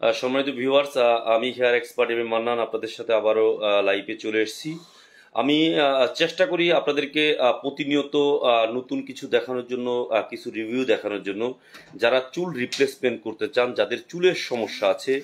সম্মানিত ভিউয়ার্স, আমি hair expert M A Mannan আপনাদের সাথে আবারও লাইভে চলে এসেছি। আমি চেষ্টা করি আপনাদেরকে প্রতিনিয়ত নতুন কিছু দেখানোর জন্য, কিছু রিভিউ দেখানোর জন্য। যারা চুল রিপ্লেসমেন্ট করতে চান, যাদের চুলের সমস্যা আছে,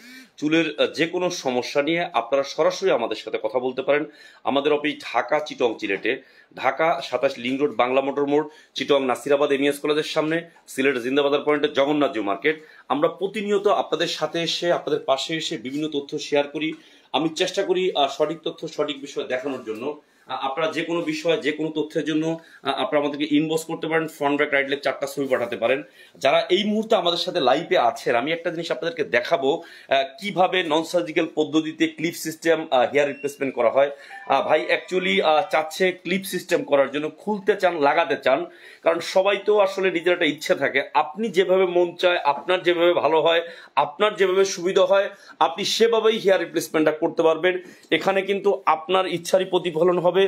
চুলের যে কোনো সমস্যা নিয়ে আপনারা সরাসরি আমাদের সাথে কথা বলতে পারেন। আমাদের অফিস ঢাকা চিটং সিলেটে, Dhaka 27 link road, Bangla motor মোড়, চিটং নাসিরাবাদ এমইএস কলেজের সামনে, সিলেট জিন্দাবাজার পয়েন্টে জগন্নাথ জিও মার্কেট। আমরা প্রতিনিয়ত আপনাদের সাথে এসে, আপনাদের পাশে এসে বিভিন্ন তথ্য শেয়ার করি। আমি চেষ্টা করি সঠিক তথ্য সঠিক বিষয় দেখানোর জন্য। আপনারা যে কোনো বিষয়, যে কোনো তথ্যের জন্য আপনারা আমাদেরকে ইনবক্স করতে পারেন, ফ্রন্ট ব্যাক রাইট লেফট 4টা ছবি পাঠাতে পারেন। যারা এই মুহূর্তে আমাদের সাথে লাইভে আছেন, আমি একটা জিনিস আপনাদেরকে দেখাবো কিভাবে নন সার্জিক্যাল পদ্ধতিতে ক্লিপ সিস্টেম হেয়ার রিপ্লেসমেন্ট করা হয়। ভাই অ্যাকচুয়ালি চাচ্ছে ক্লিপ সিস্টেম করার জন্য, খুলতে চান, লাগাতে চান, কারণ সবাই তো আসলে নিজের একটা ইচ্ছা থাকে। আপনি যেভাবে মন চায়, আপনার যেভাবে ভালো হয়, আপনার যেভাবে সুবিধা হয়, আপনি সেভাবেই হেয়ার রিপ্লেসমেন্টটা করতে পারবেন। এখানে কিন্তু আপনার ইচ্ছারই প্রতিফলন হবে।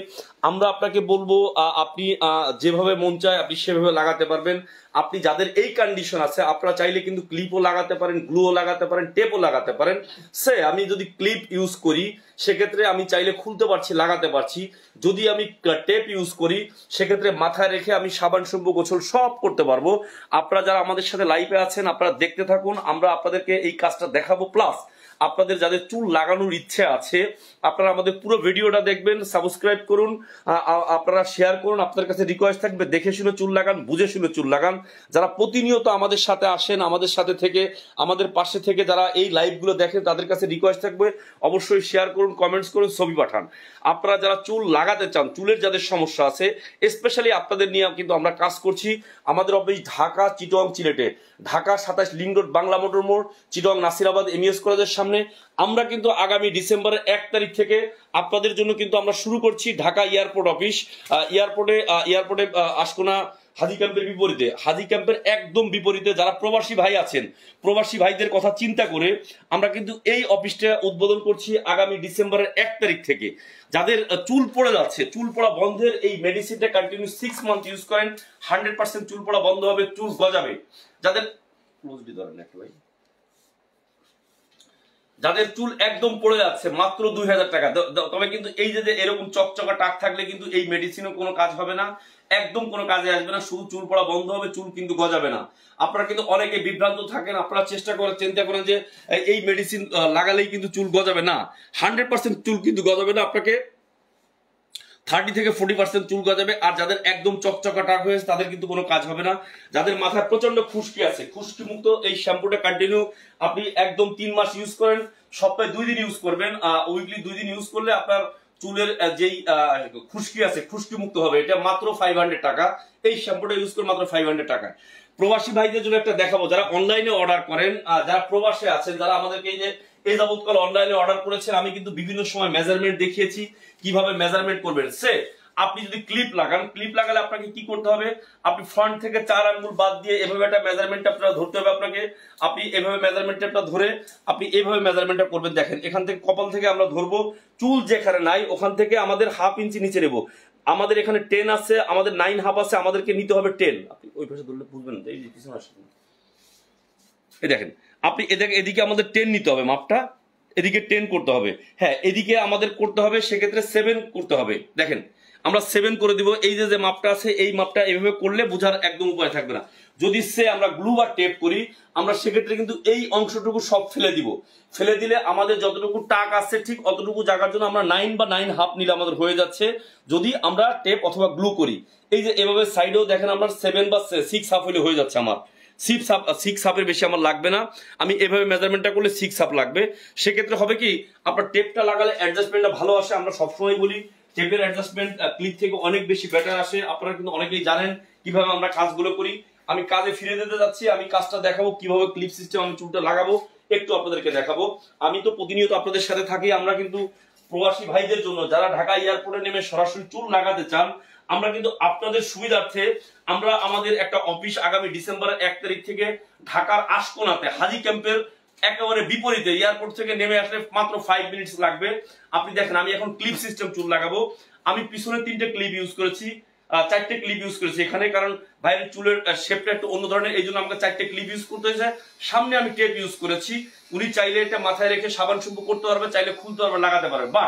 আমরা আপনাকে বলবো আপনি যেভাবে মন চায় আপনি সেভাবে লাগাতে পারবেন। আপনি যাদের এই কন্ডিশন আছে, আপনারা চাইলে কিন্তু ক্লিপও লাগাতে পারেন, গ্লুও লাগাতে পারেন, টেপও লাগাতে পারেন। আমি যদি ক্লিপ ইউজ করি সেক্ষেত্রে আমি চাইলে খুলতে পারছি, লাগাতে পারছি। যদি আমি টেপ ইউজ করি সেক্ষেত্রে মাথায় রেখে আমি সাবান, শ্যাম্পু, গোসল সব করতে পারবো। আপনারা যারা আমাদের সাথে লাইভে আছেন, আপনারা দেখতে থাকুন, আমরা আপনাদেরকে এই কাজটা দেখাবো। প্লাস আপনাদের যাদের চুল লাগানোর ইচ্ছে আছে, আপনারা আমাদের পুরো ভিডিওটা দেখবেন, সাবস্ক্রাইব করুন, আপনারা শেয়ার করুন। আপনার কাছে রিকোয়েস্ট থাকবে, দেখে শুনে চুল লাগান, বুঝে শুনে চুল লাগান। যারা প্রতিনিয়ত আমাদের সাথে আসেন, আমাদের সাথে থেকে, আমাদের পাশে থেকে যারা এই লাইভগুলো দেখেন, তাদের কাছে রিকোয়েস্ট থাকবে অবশ্যই শেয়ার করুন, কমেন্টস করুন, ছবি পাঠান। আপনারা যারা চুল লাগাতে চান, চুলের যাদের সমস্যা আছে, স্পেশালি আপনাদের নিয়ে কিন্তু আমরা কাজ করছি। আমাদের অফিস ঢাকা চিটং সিলেটে, Dhaka 27 link road, Bangla motor মোড়, চিটং নাসিরাবাদ এমইএস কলেজের সামনে। আমরা কিন্তু আগামী ডিসেম্বরের 1 তারিখ থেকে আপনাদের জন্য কিন্তু আমরা শুরু করছি ঢাকা এয়ারপোর্ট অফিস। এয়ারপোর্টে আশকোনা হাজি ক্যাম্পের বিপরীতে, হাজি ক্যাম্পের একদম বিপরীতে যারা প্রবাসী ভাই আছেন, প্রবাসী ভাইদের কথা চিন্তা করে আমরা কিন্তু এই অফিসটা উদ্বোধন করছি আগামী ডিসেম্বরের 1 তারিখ থেকে। যাদের চুল পড়ে যাচ্ছে, চুল পড়া বন্ধের এই মেডিসিনটা কন্টিনিউ 6 মান্থ ইউজ করেন, 100% চুল পড়া বন্ধ হবে, চুল গজাবে। যাদের ক্লোজলি ধরেন নাকি ভাই, যাদের চুল একদম পড়ে যাচ্ছে, মাত্র 2000 টাকা। তবে কিন্তু এই যে এরকম চকচকা টাক থাকলে কিন্তু এই মেডিসিনও কোনো কাজ হবে না, একদম কোনো কাজে আসবে না। শুধু চুল পড়া বন্ধ হবে, চুল কিন্তু গজাবে না। আপনারা কিন্তু অনেকে বিভ্রান্ত থাকেন, আপনারা চেষ্টা করেন, চিন্তা করেন যে এই মেডিসিন লাগালেই কিন্তু চুল গজাবে না। 100% চুল কিন্তু গজাবে না, আপনাকে 30 থেকে 40% চুল গজাবে। আর যাদের একদম চকচকা টাক হয়েছে তাদের কিন্তু কোনো কাজ হবে না। যাদের মাথায় প্রচন্ড খুশকি আছে, খুশকি মুক্ত এই শ্যাম্পুটা কন্টিনিউ আপনি একদম 3 মাস ইউজ করেন, সপ্তাহে 2 দিন ইউজ করবেন, উইকলি 2 দিন ইউজ করলে আপনার চুলের যেই খুশকি আছে, খুশকি মুক্ত হবে। এটা মাত্র 500 টাকা, এই শ্যাম্পুটা ইউজ করে মাত্র 500 টাকা। প্রবাসী ভাইদের জন্য একটা দেখাবো, যারা অনলাইনে অর্ডার করেন, যারা প্রবাসে আছেন, যারা আমাদেরকে এই যাবৎকাল অনলাইনে অর্ডার করেছেন, আমি কিন্তু বিভিন্ন সময় মেজারমেন্ট দেখিয়েছি কিভাবে মেজারমেন্ট করবেন। আপনি যদি ক্লিপ লাগান, ক্লিপ লাগালে আপনাকে কি করতে হবে, আপনি ফ্রন্ট থেকে 4 আঙ্গুল বাদ দিয়ে এভাবে একটা মেজারমেন্ট আপনারা ধরতে হবে আপনাকে। আপনি এভাবে মেজারমেন্টটা ধরে আপনি এইভাবে মেজারমেন্টটা করবেন। দেখেন, এখান থেকে কপাল থেকে আমরা ধরবো, চুল যেখানে নাই ওখান থেকে আমাদের হাফ ইঞ্চি নিচে নেব। আমাদের এখানে 10 আছে, আমাদের 9.5 আছে, আমাদেরকে নিতে হবে 10। আপনি ওই পাশে ধরলে বুঝবেন, এই যে পিছনে আসেন, এই দেখেন, আপনি এদিকে আমাদের 10 নিতে হবে, মাপটা এদিকে 10 করতে হবে। হ্যাঁ, এদিকে আমাদের করতে হবে, সেক্ষেত্রে 7 করতে হবে। দেখেন, আমরা 7 করে দিব। এই যে মাপটা আছে, এই মাপটা এইভাবে করলে বোঝার একদম উপায় থাকবে না। যদি আমরা গ্লু বা টেপ করি, আমরা সেক্ষেত্রে কিন্তু এই অংশটুকু সব ফেলে দিব। ফেলে দিলে আমাদের যতটুকু টাক আছে ঠিক অতটুকু জায়গার জন্য আমরা 9 বা 9.5 নিলে আমাদের হয়ে যাচ্ছে, যদি আমরা টেপ অথবা গ্লু করি। এই যে এভাবে সাইডেও দেখেন, আমরা 7 বা 6.5 হলে হয়ে যাচ্ছে। আমার 6.5 বেশি আমার লাগবে না। আমি এভাবে মেজারমেন্টটা করলে 6.5 লাগবে। সেক্ষেত্রে হবে কি, আপনার টেপটা লাগালে অ্যাডজাস্টমেন্টটা ভালো আসে। আমরা সবসময় বলি টেপের অ্যাডজাস্টমেন্ট ক্লিপ থেকে অনেক বেশি বেটার আসে। আপনারা কিন্তু অনেকেই জানেন কিভাবে আমরা কাজগুলো করি। আমি কাজে ফিরে যেতে যাচ্ছি, আমি কাজটা দেখাবো কিভাবে ক্লিপ সিস্টেম আমি চুলটা লাগাবো, একটু আপনাদেরকে দেখাবো। আমি তো প্রতিনিয়ত আপনাদের সাথে থাকি। আমরা কিন্তু প্রবাসী ভাইদের জন্য, যারা ঢাকা এয়ারপোর্টে নেমে সরাসরি চুল লাগাতে চান, আমরা কিন্তু আপনাদের সুবিধার্থে আমরা আমাদের একটা অফিস আগামী ডিসেম্বরের 1 তারিখ থেকে ঢাকার আশকোনাতে হাজি ক্যাম্পের একেবারে বিপরীতে, এয়ারপোর্ট থেকে নেমে আসলে মাত্র 5 মিনিটস লাগবে। আপনি দেখেন, আমি এখন ক্লিপ সিস্টেম চুল লাগাবো। আমি পিছনে 3টে ক্লিপ ইউজ করেছি, চারটে ক্লিপ ইউজ করেছি এখানে, কারণ ভাইয়ের চুলের শেপটা একটু অন্য ধরনের, এই জন্য আমাকে চারটে ক্লিপ ইউজ করতে হয়েছে। সামনে আমি টেপ ইউজ করেছি। উনি চাইলে এটা মাথায় রেখে সাবান শ্যাম্পু করতে পারবে, চাইলে খুলতে পারবে, লাগাতে পারবে। বা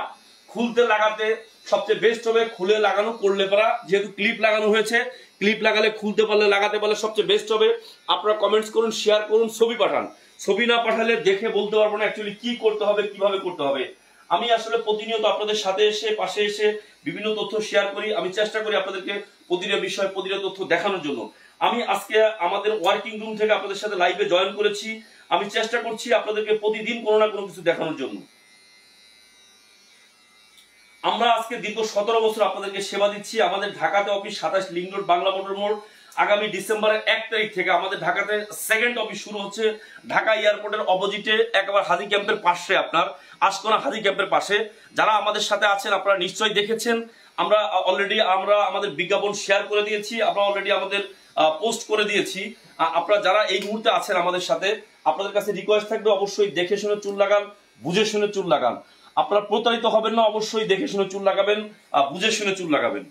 খুলতে লাগাতে সবচেয়ে বেস্ট হবে খুলে লাগানো, করলে পারা, যেহেতু ক্লিপ লাগানো হয়েছে, ক্লিপ লাগালে খুলতে পারলে লাগাতে পারলে সবচেয়ে বেস্ট হবে। আপনারা কমেন্টস করুন, শেয়ার করুন, ছবি পাঠান। ছবি না পাঠালে দেখে বলতে পারবো না অ্যাকচুয়ালি কি করতে হবে, কিভাবে করতে হবে। আমি আসলে প্রতিনিয়ত আপনাদের সাথে এসে, পাশে এসে বিভিন্ন তথ্য শেয়ার করি। আমি চেষ্টা করি আপনাদেরকে প্রতিটা বিষয়, প্রতিটা তথ্য দেখানোর জন্য। আমি আজকে আমাদের ওয়ার্কিং রুম থেকে আপনাদের সাথে লাইভে জয়েন করেছি। আমি চেষ্টা করছি আপনাদেরকে প্রতিদিন কোনো না কোনো কিছু দেখানোর জন্য। আমরা আজকে দীর্ঘ 17 বছর আপনাদেরকে সেবা দিচ্ছি। আমাদের ঢাকাতে office 27 link road, Bangla motor মোড়। আগামী ডিসেম্বরের 1 তারিখ থেকে আমাদের ঢাকাতে সেকেন্ড অফিস শুরু হচ্ছে, ঢাকা এয়ারপোর্টের অপোজিটে, একবার হাজি ক্যাম্পের পাশে, আপনার আশকোনা হাজি ক্যাম্পের পাশে। যারা আমাদের সাথে আছেন আপনারা নিশ্চয়ই দেখেছেন, আমরা অলরেডি আমাদের বিজ্ঞাপন শেয়ার করে দিয়েছি, আমরা অলরেডি আমাদের পোস্ট করে দিয়েছি। আপনারা যারা এই মুহূর্তে আছেন আমাদের সাথে, আপনাদের কাছে রিকোয়েস্ট থাকবে অবশ্যই দেখে শুনে চুল লাগান, বুঝে শুনে চুল লাগান। আপনারা প্রতারিত হবেন না, অবশ্যই দেখে শুনে চুল লাগাবেন, বুঝে শুনে চুল লাগাবেন।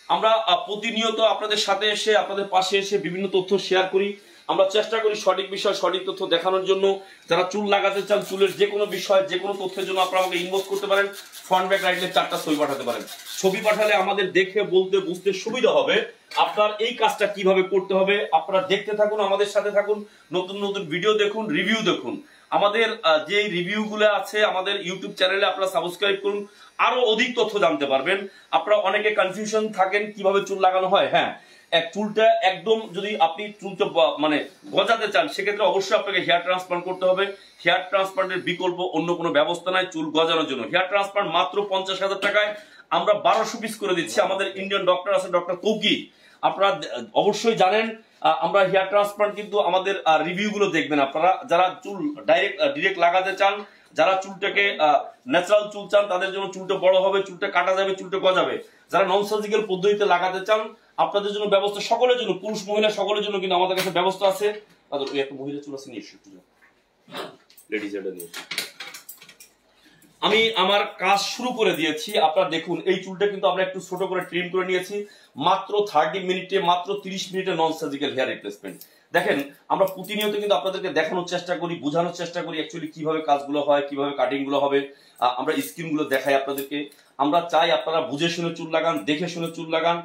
আমরা প্রতিনিয়ত আপনাদের সাথে এসে, আপনাদের পাশে এসে বিভিন্ন তথ্য শেয়ার করি। আমরা চেষ্টা করি সঠিক বিষয়, সঠিক তথ্য দেখানোর জন্য। যারা চুল লাগাতে চান, চুলের যে কোনো বিষয়, যে কোনো তথ্যের জন্য আপনারা আমাকে ইনবক্স করতে পারেন। ফ্রন্ট ব্যাক রাইটে 4টা ছবি পাঠাতে পারেন। ছবি পাঠালে আমাদের দেখে বলতে বুঝতে সুবিধা হবে। আপনার এই কাজটা কিভাবে করতে হবে আপনারা দেখতে থাকুন, আমাদের সাথে থাকুন, নতুন নতুন ভিডিও দেখুন, রিভিউ দেখুন। আমাদের যে রিভিউ গুলো আছে আমাদের ইউটিউব চ্যানেলে আপনারা সাবস্ক্রাইব করুন, আরো অধিক তথ্য জানতে পারবেন। আপনারা অনেকে কনফিউশন থাকেন কিভাবে চুল লাগানো হয়। হ্যাঁ, চুলটা একদম যদি আপনি চুলটা মানে গজাতে চান, সেক্ষেত্রে অবশ্যই আপনাকে হেয়ার ট্রান্সপ্লান্ট করতে হবে। হেয়ার ট্রান্সপ্লান্টের বিকল্প অন্য কোনো ব্যবস্থা নাই চুল গজানোর জন্য। হেয়ার ট্রান্সপ্লান্ট মাত্র 50,000 টাকায় আমরা 1200 পিস করে দিচ্ছি। আমাদের ইন্ডিয়ান ডক্টর আছে, ডক্টর কৌকি, আপনারা অবশ্যই জানেন। আমরা হেয়ার ট্রান্সপ্লান্ট কিন্তু আমাদের রিভিউ গুলো দেখবেন আপনারা। যারা চুল ডিরেক্ট লাগাতে চান, যারা চুলটাকে ন্যাচারাল চুল চান, তাদের জন্য চুলটা বড় হবে, চুলটা কাটা যাবে, চুলটা গজাবে। যারা নন সার্জিক্যাল পদ্ধতিতে লাগাতে চান, আপনাদের জন্য ব্যবস্থা, সকলের জন্য, পুরুষ মহিলা সকলের জন্য কিন্তু আমাদের কাছে ব্যবস্থা আছে। একটা মহিলা চুল আছে, নিয়ে লেডিজ এটা নিয়ে। আমি আমার কাজ শুরু করে দিয়েছি। আপনারা দেখুন, এই চুলটা কিন্তু আমরা একটু ছোট করে ট্রিম করে নিয়েছি, মাত্র 30 মিনিটে, মাত্র 30 মিনিটে নন সার্জিক্যাল হেয়ার রিপ্লেসমেন্ট। দেখেন, আমরা প্রতিনিয়ত কিন্তু আপনাদেরকে দেখানোর চেষ্টা করি, বোঝানোর চেষ্টা করি অ্যাকচুয়ালি কিভাবে কাজগুলো হয়, কিভাবে কাটিং গুলো হবে। আমরা স্কিন গুলো দেখাই আপনাদেরকে। আমরা চাই আপনারা বুঝে শুনে চুল লাগান, দেখে শুনে চুল লাগান,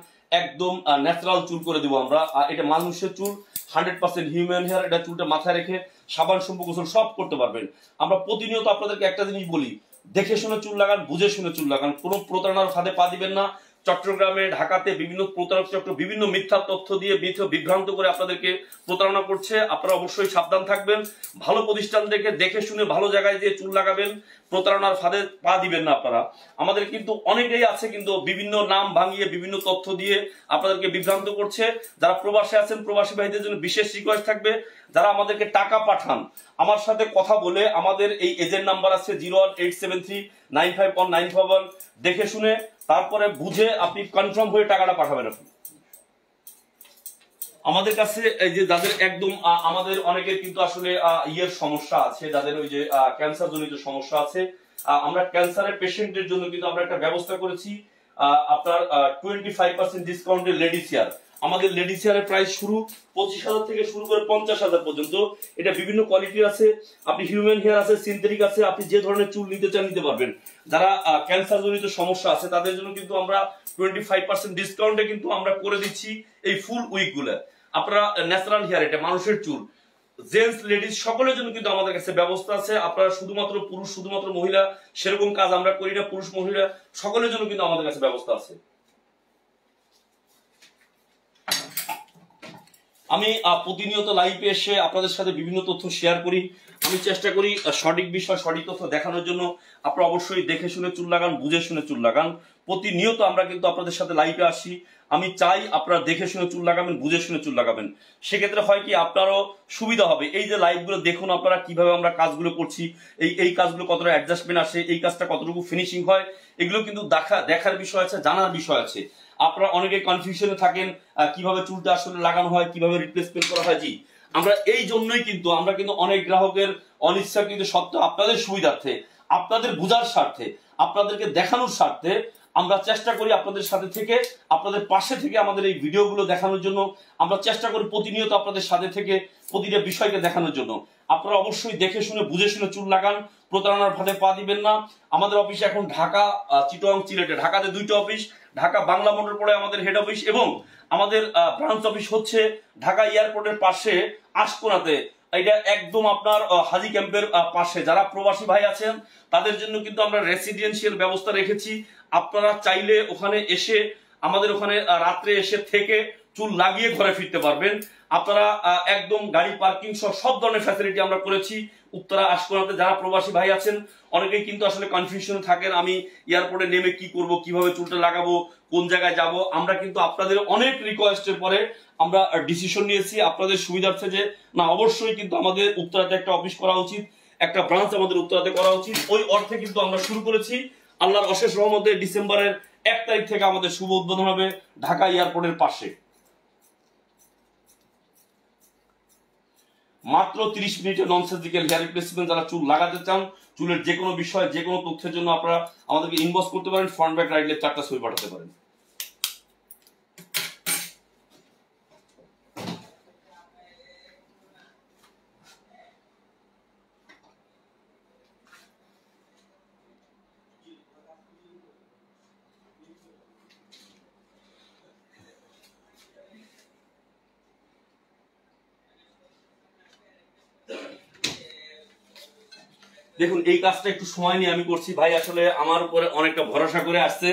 একদম ন্যাচারাল চুল করে দেবো আমরা। এটা মানুষের চুল, 100% হিউম্যান হেয়ার। এটা চুলটা মাথায় রেখে সাবান শ্যাম্পু গোসল সব করতে পারবেন। আমরা প্রতিনিয়ত আপনাদেরকে একটা জিনিস বলি, দেখে শুনে চুল লাগান, বুঝে শুনে চুল লাগান, কোনো প্রতারণার ফাঁদে পা দিবেন না। চট্টগ্রামে, ঢাকাতে বিভিন্ন প্রতারক চক্র বিভিন্ন মিথ্যা তথ্য দিয়ে বিভ্রান্ত করে আপনাদেরকে প্রতারণা করছে। আপনারা অবশ্যই সাবধান থাকবেন। ভালো প্রতিষ্ঠান দেখে শুনে ভালো জায়গায় দিয়ে চুল লাগাবেন, প্রতারণার ফাঁদে পা দিবেন না আপনারা। আমাদের কিন্তু অনেকেই আছে কিন্তু বিভিন্ন নাম ভাঙিয়ে বিভিন্ন তথ্য দিয়ে আপনাদেরকে বিভ্রান্ত করছে। যারা প্রবাসে আছেন, প্রবাসী ভাইদের জন্য বিশেষ রিকোয়েস্ট থাকবে, যারা আমাদেরকে টাকা পাঠান, আমার সাথে কথা বলে, আমাদের এই এজেন্ট নাম্বার আছে 01873951951, দেখে শুনে তারপরে বুঝে আপনি কনফার্ম হয়ে টাকাটা পাঠাবেন। আপনি আমাদের কাছে এই যে যাদের একদম আমাদের অনেকের কিন্তু আসলে ইয়ের সমস্যা আছে, যাদের ওই যে ক্যান্সার জনিত সমস্যা আছে, আমরা ক্যান্সারের পেশেন্টের জন্য কিন্তু আমরা একটা ব্যবস্থা করেছি। আপনার 25% ডিসকাউন্টে লেডিস হেয়ার। আমাদের লেডিস হেয়ারের প্রাইস শুরু 25,000 থেকে শুরু করে 50,000 পর্যন্ত। এটা বিভিন্ন কোয়ালিটির আছে। আপনি হিউম্যান হেয়ার আছে, সিনথেটিক আছে, আপনি যে ধরনের চুল নিতে চান নিতে পারবেন। যারা ক্যান্সার জনিত সমস্যা আছে তাদের জন্য কিন্তু আমরা 25% ডিসকাউন্টে কিন্তু আমরা করে দিচ্ছি এই ফুল উইক গুলা। আপনারা ন্যাচারাল হেয়ার, এটা মানুষের চুল, জেন্টস লেডিস সকলের জন্য কিন্তু আমাদের কাছে ব্যবস্থা আছে। আপনারা শুধুমাত্র পুরুষ, শুধুমাত্র মহিলা সেরকম কাজ আমরা করি না। পুরুষ মহিলা সকলের জন্য কিন্তু আমাদের কাছে ব্যবস্থা আছে। আমি প্রতিনিয়ত লাইভে এসে আপনাদের সাথে বিভিন্ন তথ্য শেয়ার করি। আমি চেষ্টা করি সঠিক বিষয়, সঠিক তথ্য দেখানোর জন্য। আপনারা অবশ্যই দেখে শুনে চুল লাগান, বুঝে শুনে চুল লাগান। প্রতিনিয়ত আমরা কিন্তু আপনাদের সাথে লাইভে আসি। আমি চাই আপনারা দেখে শুনে চুল লাগাবেন, বুঝে শুনে চুল লাগাবেন। সেক্ষেত্রে হয় কি, আপনারও সুবিধা হবে। এই যে লাইভগুলো দেখুন আপনারা কিভাবে আমরা কাজগুলো করছি, এই কাজগুলো কতটা অ্যাডজাস্টমেন্ট আসে, এই কাজটা কতটুকু ফিনিশিং হয়, এগুলো কিন্তু দেখার বিষয় আছে, জানার বিষয় আছে। আপনারা অনেকে কনফিউশনে থাকেন কিভাবে চুলটা আসলে লাগানো হয়, কিভাবে রিপ্লেসমেন্ট করা হয়। জি, আমরা এই জন্যই কিন্তু আমরা কিন্তু অনেক গ্রাহকের অনিচ্ছা কিন্তু সত্ত্বেও আপনাদের সুবিধার্থে, আপনাদের বোঝার স্বার্থে আপনাদেরকে দেখানোর স্বার্থে আমরা চেষ্টা করি আপনাদের সাথে থেকে, আপনাদের পাশে থেকে আমাদের এই ভিডিওগুলো দেখানোর জন্য। আমরা চেষ্টা করি প্রতিনিয়ত আপনাদের সাথে থেকে প্রতিটা বিষয়কে দেখানোর জন্য। আপনারা অবশ্যই দেখে শুনে বুঝে শুনে চুল লাগান, প্রতারণার ফাঁদে পা দিবেন না। আমাদের অফিস এখন ঢাকা, চিটাগং, সিলেটে। ঢাকাতে 2টা অফিস, ঢাকা বাংলা মোটর পড়ে আমাদের হেড অফিস, এবং আমাদের ব্রাঞ্চ অফিস হচ্ছে ঢাকা এয়ারপোর্টের পাশে আশকোনাতে। এটা একদম আপনার হাজি ক্যাম্পের পাশে। যারা প্রবাসী ভাই আছেন তাদের জন্য কিন্তু আমরা রেসিডেন্সিয়াল ব্যবস্থা রেখেছি। আপনারা চাইলে ওখানে এসে, আমাদের ওখানে রাত্রে এসে থেকে চুল লাগিয়ে ঘরে ফিরতে পারবেন। আপনারা একদম গাড়ি পার্কিং সহ সব ধরনের ফ্যাসিলিটি আমরা করেছি উত্তরা আশকোনাতে। যারা প্রবাসী ভাই আছেন অনেকেই কিন্তু আসলে কনফিউশন থাকেন, আমি এয়ারপোর্টে নেমে কি করব, কিভাবে চুলটা লাগাবো, কোন জায়গায় যাব। আমরা কিন্তু আপনাদের অনেক রিকোয়েস্টের পরে আমরা ডিসিশন নিয়েছি আপনাদের সুবিধার্থে যে না, অবশ্যই কিন্তু আমাদের উত্তরাতে একটা অফিস করা উচিত, একটা ব্রাঞ্চ আমাদের উত্তরাতে করা উচিত। ওই অর্থে কিন্তু আমরা শুরু করেছি। আল্লাহর অশেষ রহমতে ডিসেম্বরের 1 তারিখ থেকে আমাদের শুভ উদ্বোধন হবে ঢাকা এয়ারপোর্টের পাশে। মাত্র 30 মিনিটে নন সার্জিক্যাল হেয়ার রিপ্লেসমেন্ট। যারা চুল লাগাতে চান, চুলের যে কোনো বিষয়, যে কোনো তথ্যের জন্য আপনারা আমাদেরকে ইনবক্স করতে পারেন, ফ্রন্ট ব্যাক রাইট লেফট 4টা ছবি পাঠাতে পারেন। দেখুন, এই কাজটা একটু সময় নিয়ে আমি করছি। ভাই আসলে আমার উপরে অনেকটা ভরসা করে আসছে,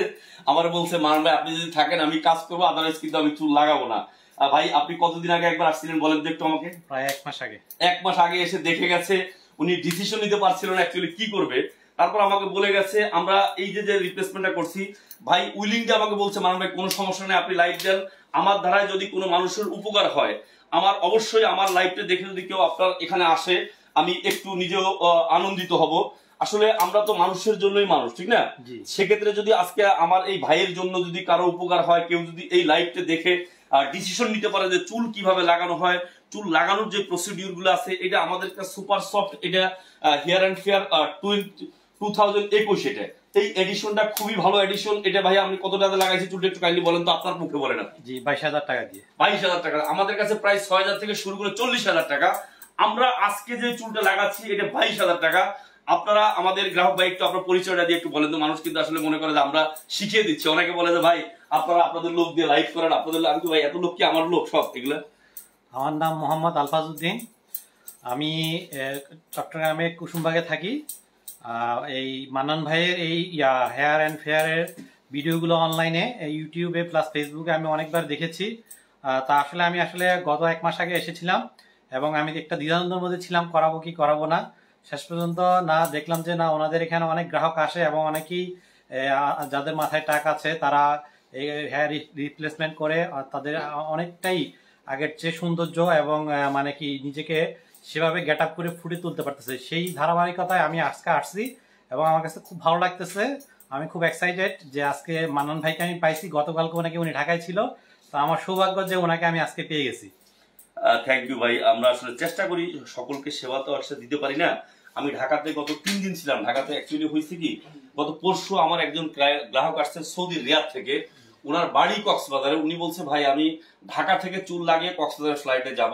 আমার বলছে মারুন ভাই আপনি যদি থাকেন আমি কাজ করবো, আদারওয়াইজ কিন্তু আমি চুল লাগাবো না। ভাই আপনি কতদিন আগে একবার আসছিলেন বলেন তো একটু আমাকে? প্রায় 1 মাস আগে। 1 মাস আগে এসে দেখে গেছে, উনি ডিসিশন নিতে পারছিল না অ্যাকচুয়ালি কি করবে। তারপর আমাকে বলে গেছে আমরা এই যে রিপ্লেসমেন্টটা করছি, ভাই উইলিংটা আমাকে বলছে মারুন ভাই কোনো সমস্যা নেই, আপনি লাইভ দেন, আমার দ্বারায় যদি কোনো মানুষের উপকার হয়, আমার অবশ্যই আমার লাইভটা দেখে যদি কেউ আপনার এখানে আসে আমি একটু নিজেও আনন্দিত হব। আসলে আমরা তো মানুষের জন্যই মানুষ, ঠিক না? সেক্ষেত্রে যদি আজকে আমার এই ভাইয়ের জন্য যদি কারো উপকার হয়, কেউ যদি এই লাইভটা দেখে ডিসিশন নিতে পারে যে চুল কিভাবে লাগানো হয়, চুল লাগানোর যে প্রসিডিউর গুলো আছে, এটা আমাদের কাছে সুপার সফট, এটা হেয়ার অ্যান্ড ফেয়ার 2021 এটা এই এডিশনটা খুবই ভালো এডিশন। এটা ভাই আপনি কত টাকা লাগাইছি চুলটা একটু কাইন্ডলি বলেন তো, আপনার মুখে বলেন আপনি। জি 22,000 টাকা দিয়ে। 22,000 টাকা। আমাদের কাছে প্রায় 6,000 থেকে শুরু করে 40,000 টাকা। আমরা আজকে যে চুলটা লাগাচ্ছি এটা 22,000 টাকা। আপনারা আমাদের গ্রাহক ভাই একটু আপনার পরিচয়টা দিয়ে একটু বলেন তো, মানুষ কিন্তু আসলে মনে করে যে আমরা শিখিয়ে দিচ্ছি। অনেকে বলে যে ভাই আপনারা আপনাদের লোক দিয়ে লাইভ করেন, আপনাদের আমি তো ভাই এত লোক কি আমার লোক সব এগুলো? আমার নাম মোহাম্মদ আলফাজউদ্দিন, আমি চট্টগ্রামে কুসুমবাগে থাকি। এই মান্নান ভাইয়ের এই হেয়ার অ্যান্ড ফেয়ারের ভিডিওগুলো অনলাইনে ইউটিউবে প্লাস ফেসবুকে আমি অনেকবার দেখেছি। তা আসলে আমি গত 1 মাস আগে এসেছিলাম এবং আমি একটা দ্বিধাদ্বন্দ্বের মধ্যে ছিলাম করাবো কি করাবো না। শেষ পর্যন্ত না দেখলাম যে না, ওনাদের এখানে অনেক গ্রাহক আসে এবং অনেকেই যাদের মাথায় টাকা আছে তারা এই হেয়ার রিপ্লেসমেন্ট করে তাদের অনেকটাই আগের চেয়ে সৌন্দর্য এবং মানে কি নিজেকে সেভাবে গেট আপ করে ফুটে তুলতে পারতেছে। সেই ধারাবাহিকতায় আমি আজকে আসছি এবং আমার কাছে খুব ভালো লাগতেছে। আমি খুব এক্সাইটেড যে আজকে মান্নান ভাইকে আমি পাইছি। গতকালকে ওনাকে উনি ঢাকায় ছিল, তো আমার সৌভাগ্য যে ওনাকে আমি আজকে পেয়ে গেছি। থ্যাংক ইউ ভাই। আমরা আসলে চেষ্টা করি সকলকে সেবা তো আসলে দিতে পারি না। আমি ঢাকাতে গত 3 দিন ছিলাম। ঢাকাতে অ্যাকচুয়ালি হয়েছে কি, গত পরশু আমার একজন গ্রাহক আসছেন সৌদি রিয়াদ থেকে, ওনার বাড়ি কক্সবাজারে। উনি বলছে ভাই আমি ঢাকা থেকে চুল লাগিয়ে কক্সবাজার ফ্লাইটে যাব,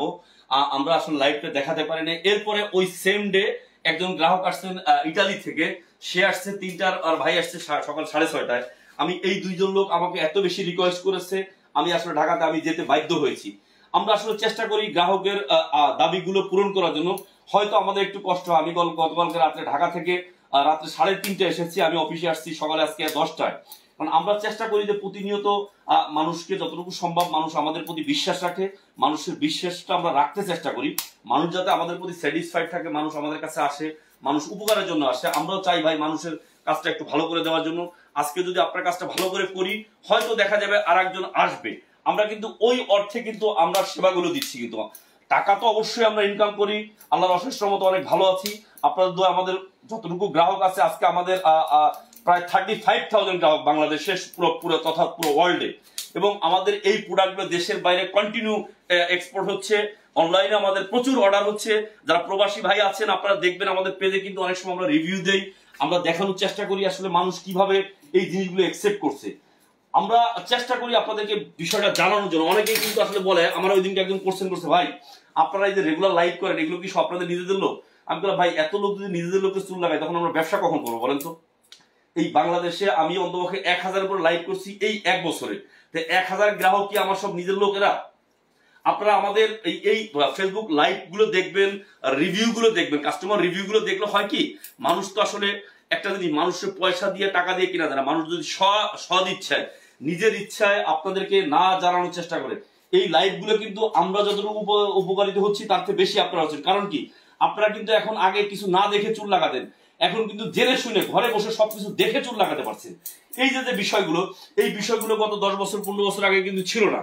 আমরা আসলে লাইভটা দেখাতে পারি না। এরপরে ওই সেম ডে একজন গ্রাহক আসছেন ইটালি থেকে, সে আসছে 3টার আর ভাই আসছে সকাল 6:30টায়। আমি এই 2জন লোক আমাকে এত বেশি রিকোয়েস্ট করেছে, আমি আসলে ঢাকাতে আমি যেতে বাধ্য হয়েছি। আমরা আসলে চেষ্টা করি গ্রাহকের দাবিগুলো পূরণ করার জন্য। হয়তো আমাদের একটু কষ্ট। আমি গতকালকে রাত্রে ঢাকা থেকে রাত্রে 3:30টায় এসেছি, আমি অফিসে আসছি সকালে আজকে 10টায়। কারণ আমরা চেষ্টা করি যে প্রতিনিয়ত মানুষকে যতটুকু সম্ভব মানুষ আমাদের প্রতি বিশ্বাস রাখে, মানুষের বিশ্বাসটা আমরা রাখতে চেষ্টা করি। মানুষ যাতে আমাদের প্রতি স্যাটিসফাইড থাকে, মানুষ আমাদের কাছে আসে, মানুষ উপকারের জন্য আসে। আমরাও চাই ভাই মানুষের কাজটা একটু ভালো করে দেওয়ার জন্য। আজকে যদি আপনার কাজটা ভালো করে করি, হয়তো দেখা যাবে আর একজন আসবে। আমরা কিন্তু ওই অর্থে কিন্তু আমরা সেবাগুলো দিচ্ছি, কিন্তু টাকা তো অবশ্যই আমরা ইনকাম করি। আল্লাহর অশেষ রহমতে অনেক ভালো আছি। আপনাদের দোয়া আমাদের যতটুকু গ্রাহক আছে, আজকে আমাদের প্রায় 35,000 গ্রাহক বাংলাদেশে পুরো তথা পুরো ওয়ার্ল্ডে, এবং আমাদের এই প্রোডাক্টগুলো দেশের বাইরে কন্টিনিউ এক্সপোর্ট হচ্ছে। অনলাইনে আমাদের প্রচুর অর্ডার হচ্ছে। যারা প্রবাসী ভাই আছেন আপনারা দেখবেন আমাদের পেজে কিন্তু অনেক সময় আমরা রিভিউ দেই, আমরা দেখানোর চেষ্টা করি আসলে মানুষ কিভাবে এই জিনিসগুলো একসেপ্ট করছে। আমরা চেষ্টা করি আপনাদেরকে বিষয়টা জানানোর জন্য। অনেকেই কিন্তু আসলে বলে, আমার ওই দিনকে একজন কোশ্চেন করছে, ভাই আপনারা এই যে রেগুলার লাইভ করেন এগুলো কি সব আপনাদের নিজেদের লোক? আমি বললাম ভাই এত লোক যদি নিজেদের লোকের চুল লাগায় তখন আমরা ব্যবসা কখন করবো বলেন তো? এই বাংলাদেশে আমি অন্তপক্ষে 1000 উপর লাইভ করছি এই 1 বছরে, তো 1000 গ্রাহক কি আমার সব নিজের লোকেরা? আপনারা আমাদের এই ফেসবুক লাইভ গুলো দেখবেন, রিভিউ গুলো দেখবেন। কাস্টমার রিভিউ গুলো দেখলে হয় কি, মানুষ তো আসলে একটা জিনিস, মানুষের পয়সা দিয়ে টাকা দিয়ে কিনা যায় না। মানুষ যদি সৎ ইচ্ছায় নিজের ইচ্ছায় আপনাদেরকে না জানানোর চেষ্টা করে, এই লাইভ গুলো কিন্তু আমরা যতটুকু উপকারিত হচ্ছি তার থেকে বেশি আপনারা হচ্ছেন। কারণ কি, আপনারা কিন্তু এখন আগে কিছু না দেখে চুল লাগাতেন, এখন কিন্তু জেনে শুনে ঘরে বসে সবকিছু দেখে চুল লাগাতে পারছেন। এই যে বিষয়গুলো, এই বিষয়গুলো গত 10 বছর 15 বছর আগে কিন্তু ছিল না।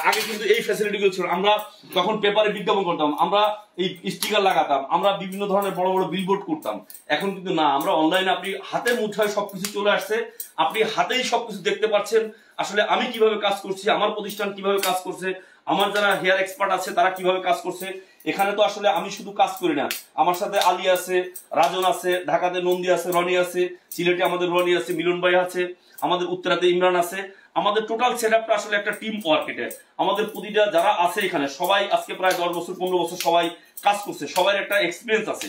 আগে কিন্তু এই ফ্যাসিলিটি গুলো ছিল। আমরা তখন পেপারে বিজ্ঞাপন করতাম, আমরা এই স্টিকার লাগাতাম, আমরা বিভিন্ন ধরনের বড় বড় বিলবোর্ড করতাম। এখন কিন্তু না, আমরা অনলাইনে আপনি হাতের মুঠোয় সবকিছু চলে আসছে, আপনি হাতেই সবকিছু দেখতে পাচ্ছেন। আসলে আমি কিভাবে কাজ করছি, আমার প্রতিষ্ঠান কিভাবে কাজ করছে, আমার যারা হেয়ার এক্সপার্ট আছে তারা কিভাবে কাজ করছে। এখানে তো আসলে আমি শুধু কাজ করি না, আমার সাথে আলী আছে, রাজন আছে, ঢাকাতে নন্দী আছে, রনি আছে, সিলেটে আমাদের রনি আছে, মিলন ভাই আছে, আমাদের উত্তরাতে ইমরান আছে। আমাদের টোটাল সেটআপটা আসলে একটা টিম ওয়ার্ক। এটা আমাদের প্রতিটা যারা আছে এখানে সবাই আজকে প্রায় 10 বছর 15 বছর সবাই কাজ করছে, সবার একটা এক্সপিরিয়েন্স আছে।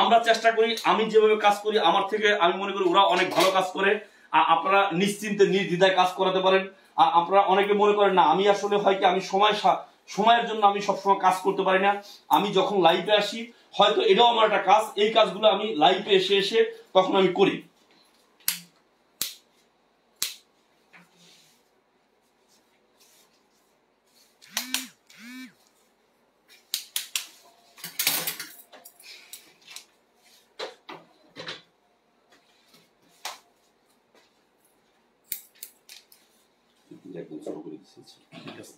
আমরা চেষ্টা করি, আমি যেভাবে কাজ করি আমার থেকে আমি মনে করি ওরা অনেক ভালো কাজ করে। আপনারা নিশ্চিন্তে নির্দ্বিধায় কাজ করাতে পারেন। আপনারা অনেকে মনে করেন না, আমি আসলে হয় কি, আমি সময়ের জন্য আমি সবসময় কাজ করতে পারি না। আমি যখন লাইভে আসি হয়তো এটাও আমার একটা কাজ, এই কাজগুলো আমি লাইভে এসে তখন আমি করি। একদম শুরু করে দিচ্ছি। ঠিক আছে,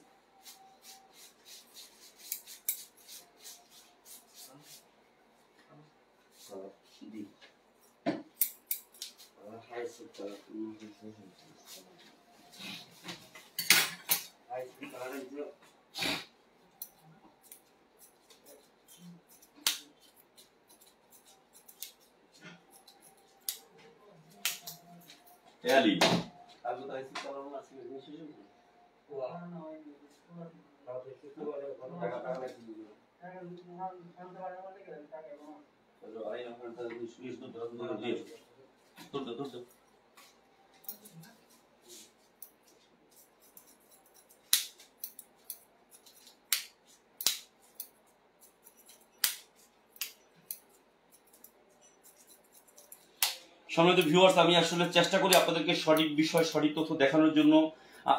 সম্মানিত ভিউয়ার্স, আমি আসলে চেষ্টা করি আপনাদেরকে সঠিক বিষয় সঠিক তথ্য দেখানোর জন্য।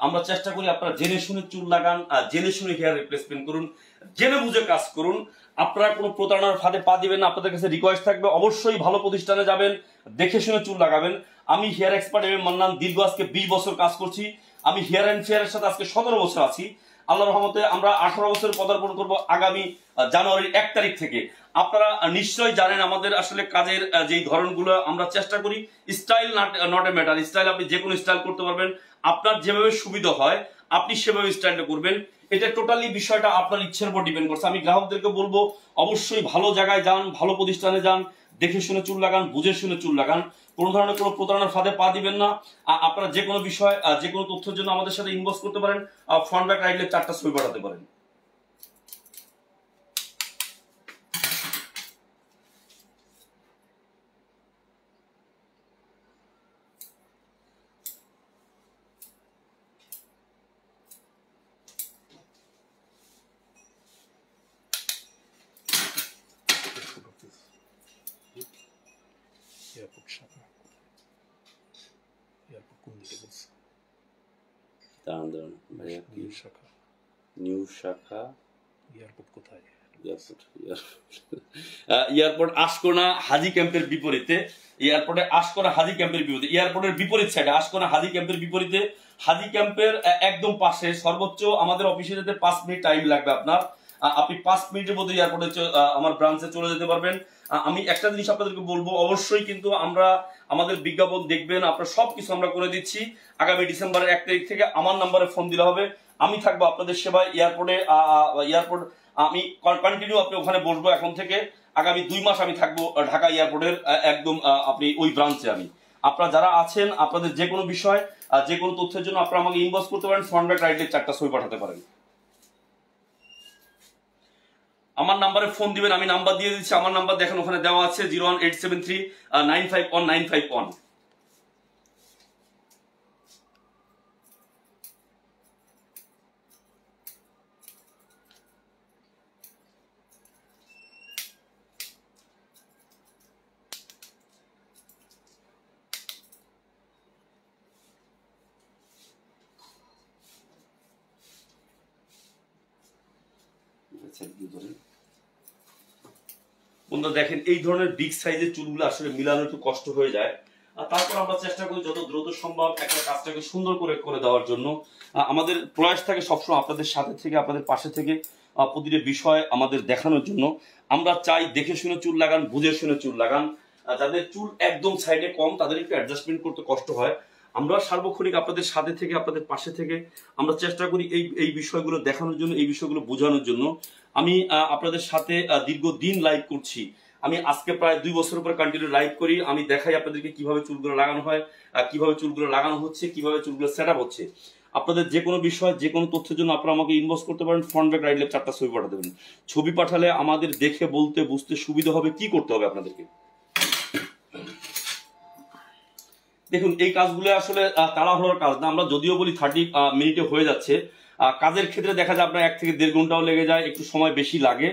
আমরা চেষ্টা করি আপনারা জেনে শুনে চুল লাগান, জেনে শুনে হেয়ার রিপ্লেসমেন্ট করুন, জেনে বুঝে কাজ করুন। আপনারা কোনো প্রতারণার ফাঁদে পা দিবেন না। আপনাদের কাছে রিকোয়েস্ট থাকবে অবশ্যই ভালো প্রতিষ্ঠানে যাবেন, দেখে শুনে চুল লাগাবেন। আমি hair expert M A Mannan, দীর্ঘ আজকে 20 বছর কাজ করছি। আমি হেয়ার অ্যান্ড ফেয়ারের সাথে আজকে 17 বছর আছি। আল্লাহর রহমতে আমরা 18 বছর পদার্পণ করব আগামী জানুয়ারির 1 তারিখ থেকে। আপনারা নিশ্চয়ই জানেন আমাদের আসলে কাজের যেই ধরনগুলো আমরা চেষ্টা করি, style not a matter. Style আপনি যে কোনো স্টাইল করতে পারবেন, আপনার যেভাবে সুবিধা হয় আপনি সেভাবে স্টাইলটা করবেন। এটা টোটালি বিষয়টা আপনার ইচ্ছের উপর ডিপেন্ড করছে। আমি গ্রাহকদেরকে বলবো অবশ্যই ভালো জায়গায় যান, ভালো প্রতিষ্ঠানে যান, দেখে শুনে চুল লাগান, বুঝে শুনে চুল লাগান। কোনো ধরনের কোনো প্রতারণার ফাঁদে পা দিবেন না। আপনারা যে কোনো বিষয় যে কোনো তথ্যের জন্য আমাদের সাথে ইনবক্স করতে পারেন। ফ্রন্ট ব্যাক রাইট লেফট 4টা ছবি পাঠাতে পারেন। এয়ারপোর্ট শাখা, এয়ারপোর্ট কোন দিকে বলছে? দাঁড়ান ভাইয়া, নিউ শাখা, নিউ শাখা এয়ারপোর্ট কোথায়? এয়ারপোর্ট আশকোনা হাজি ক্যাম্পের বিপরীতে। এয়ারপোর্টে আশকোনা হাজি ক্যাম্পের বিপরীতে, এয়ারপোর্টের বিপরীত সাইডে আশকোনা হাজি ক্যাম্পের বিপরীতে, হাজি ক্যাম্পের একদম পাশে। সর্বোচ্চ আমাদের অফিসে যেতে 5 মিনিট টাইম লাগবে আপনার। আপনি 5 মিনিটের মধ্যে এয়ারপোর্টে আমার ব্রাঞ্চে চলে যেতে পারবেন। আমি একটা জিনিস আপনাদেরকে বলবো, অবশ্যই কিন্তু আমরা আমাদের বিজ্ঞাপন দেখবেন, আপনারা সবকিছু আমরা করে দিচ্ছি। আগামী ডিসেম্বরের 1 তারিখ থেকে আমার নাম্বারে ফোন দিলে হবে, আমি থাকবো আপনাদের সেবায় এয়ারপোর্টে। আমি কন্টিনিউ আপনি ওখানে বসবো এখন থেকে আগামী 2 মাস আমি থাকবো ঢাকা এয়ারপোর্টের একদম আপনি ওই ব্রাঞ্চে। আপনারা যারা আছেন আপনাদের যে কোনো বিষয় যে কোনো তথ্যের জন্য আপনারা আমাকে ইনবক্স করতে পারেন, ফ্রন্ট ব্যাক রাইট লেগ 4টা ছবি পাঠাতে পারেন। আমার নাম্বারে ফোন দিবেন, আমি নাম্বার দিয়ে দিচ্ছি। আমার নাম্বার দেখেন ওখানে দেওয়া আছে 01873 951 951। বন্ধুরা দেখেন এই ধরনের বিগ সাইজের চুলগুলো আসলে মিলানো একটু কষ্ট হয়ে যায়, আর তারপর আমরা চেষ্টা করি যত দ্রুত সম্ভব একটা কাজটাকে সুন্দর করে দেওয়ার জন্য। আমাদের প্রয়াস থাকে সবসময় আপনাদের সাথে থেকে, আপনাদের পাশে থেকে প্রতিটি বিষয় আমাদের দেখানোর জন্য। আমরা চাই দেখে শুনে চুল লাগান, বুঝে শুনে চুল লাগান। যাদের চুল একদম সাইডে কম তাদের একটু অ্যাডজাস্টমেন্ট করতে কষ্ট হয়, আমরা সার্বক্ষণিক আপনাদের সাথে থেকে আপনাদের পাশে থেকে আমরা চেষ্টা করি এই বিষয়গুলো দেখানোর জন্য, এই বিষয়গুলো বোঝানোর জন্য। আমি আপনাদের সাথে দীর্ঘদিন লাইভ করছি। আমি আজকে প্রায় 2 বছর পর কন্টিনিউ লাইভ করি। আমি দেখাই আপনাদেরকে কিভাবে চুলগুলো লাগানো হয়, কিভাবে চুলগুলো লাগানো হচ্ছে, কিভাবে চুলগুলো সেট আপ হচ্ছে। আপনাদের যে কোনো বিষয় যে কোনো তথ্যের জন্য আপনারা আমাকে ইনবক্স করতে পারেন, ফ্রন্ট ব্যাক রাইট লেগ 4টা ছবি পাঠাতে পারেন। ছবি পাঠালে আমাদের দেখে বলতে বুঝতে সুবিধা হবে। কি করতে হবে আপনাদেরকে দেখুন, এই কাজগুলো আসলে তাড়াহুড়োর কাজ না। আমরা যদিও বলি 30 মিনিটে হয়ে যাচ্ছে, কাজের ক্ষেত্রে দেখা যায় আপনার 1 থেকে 1.5 ঘন্টাও লেগে যায়, একটু সময় বেশি লাগে।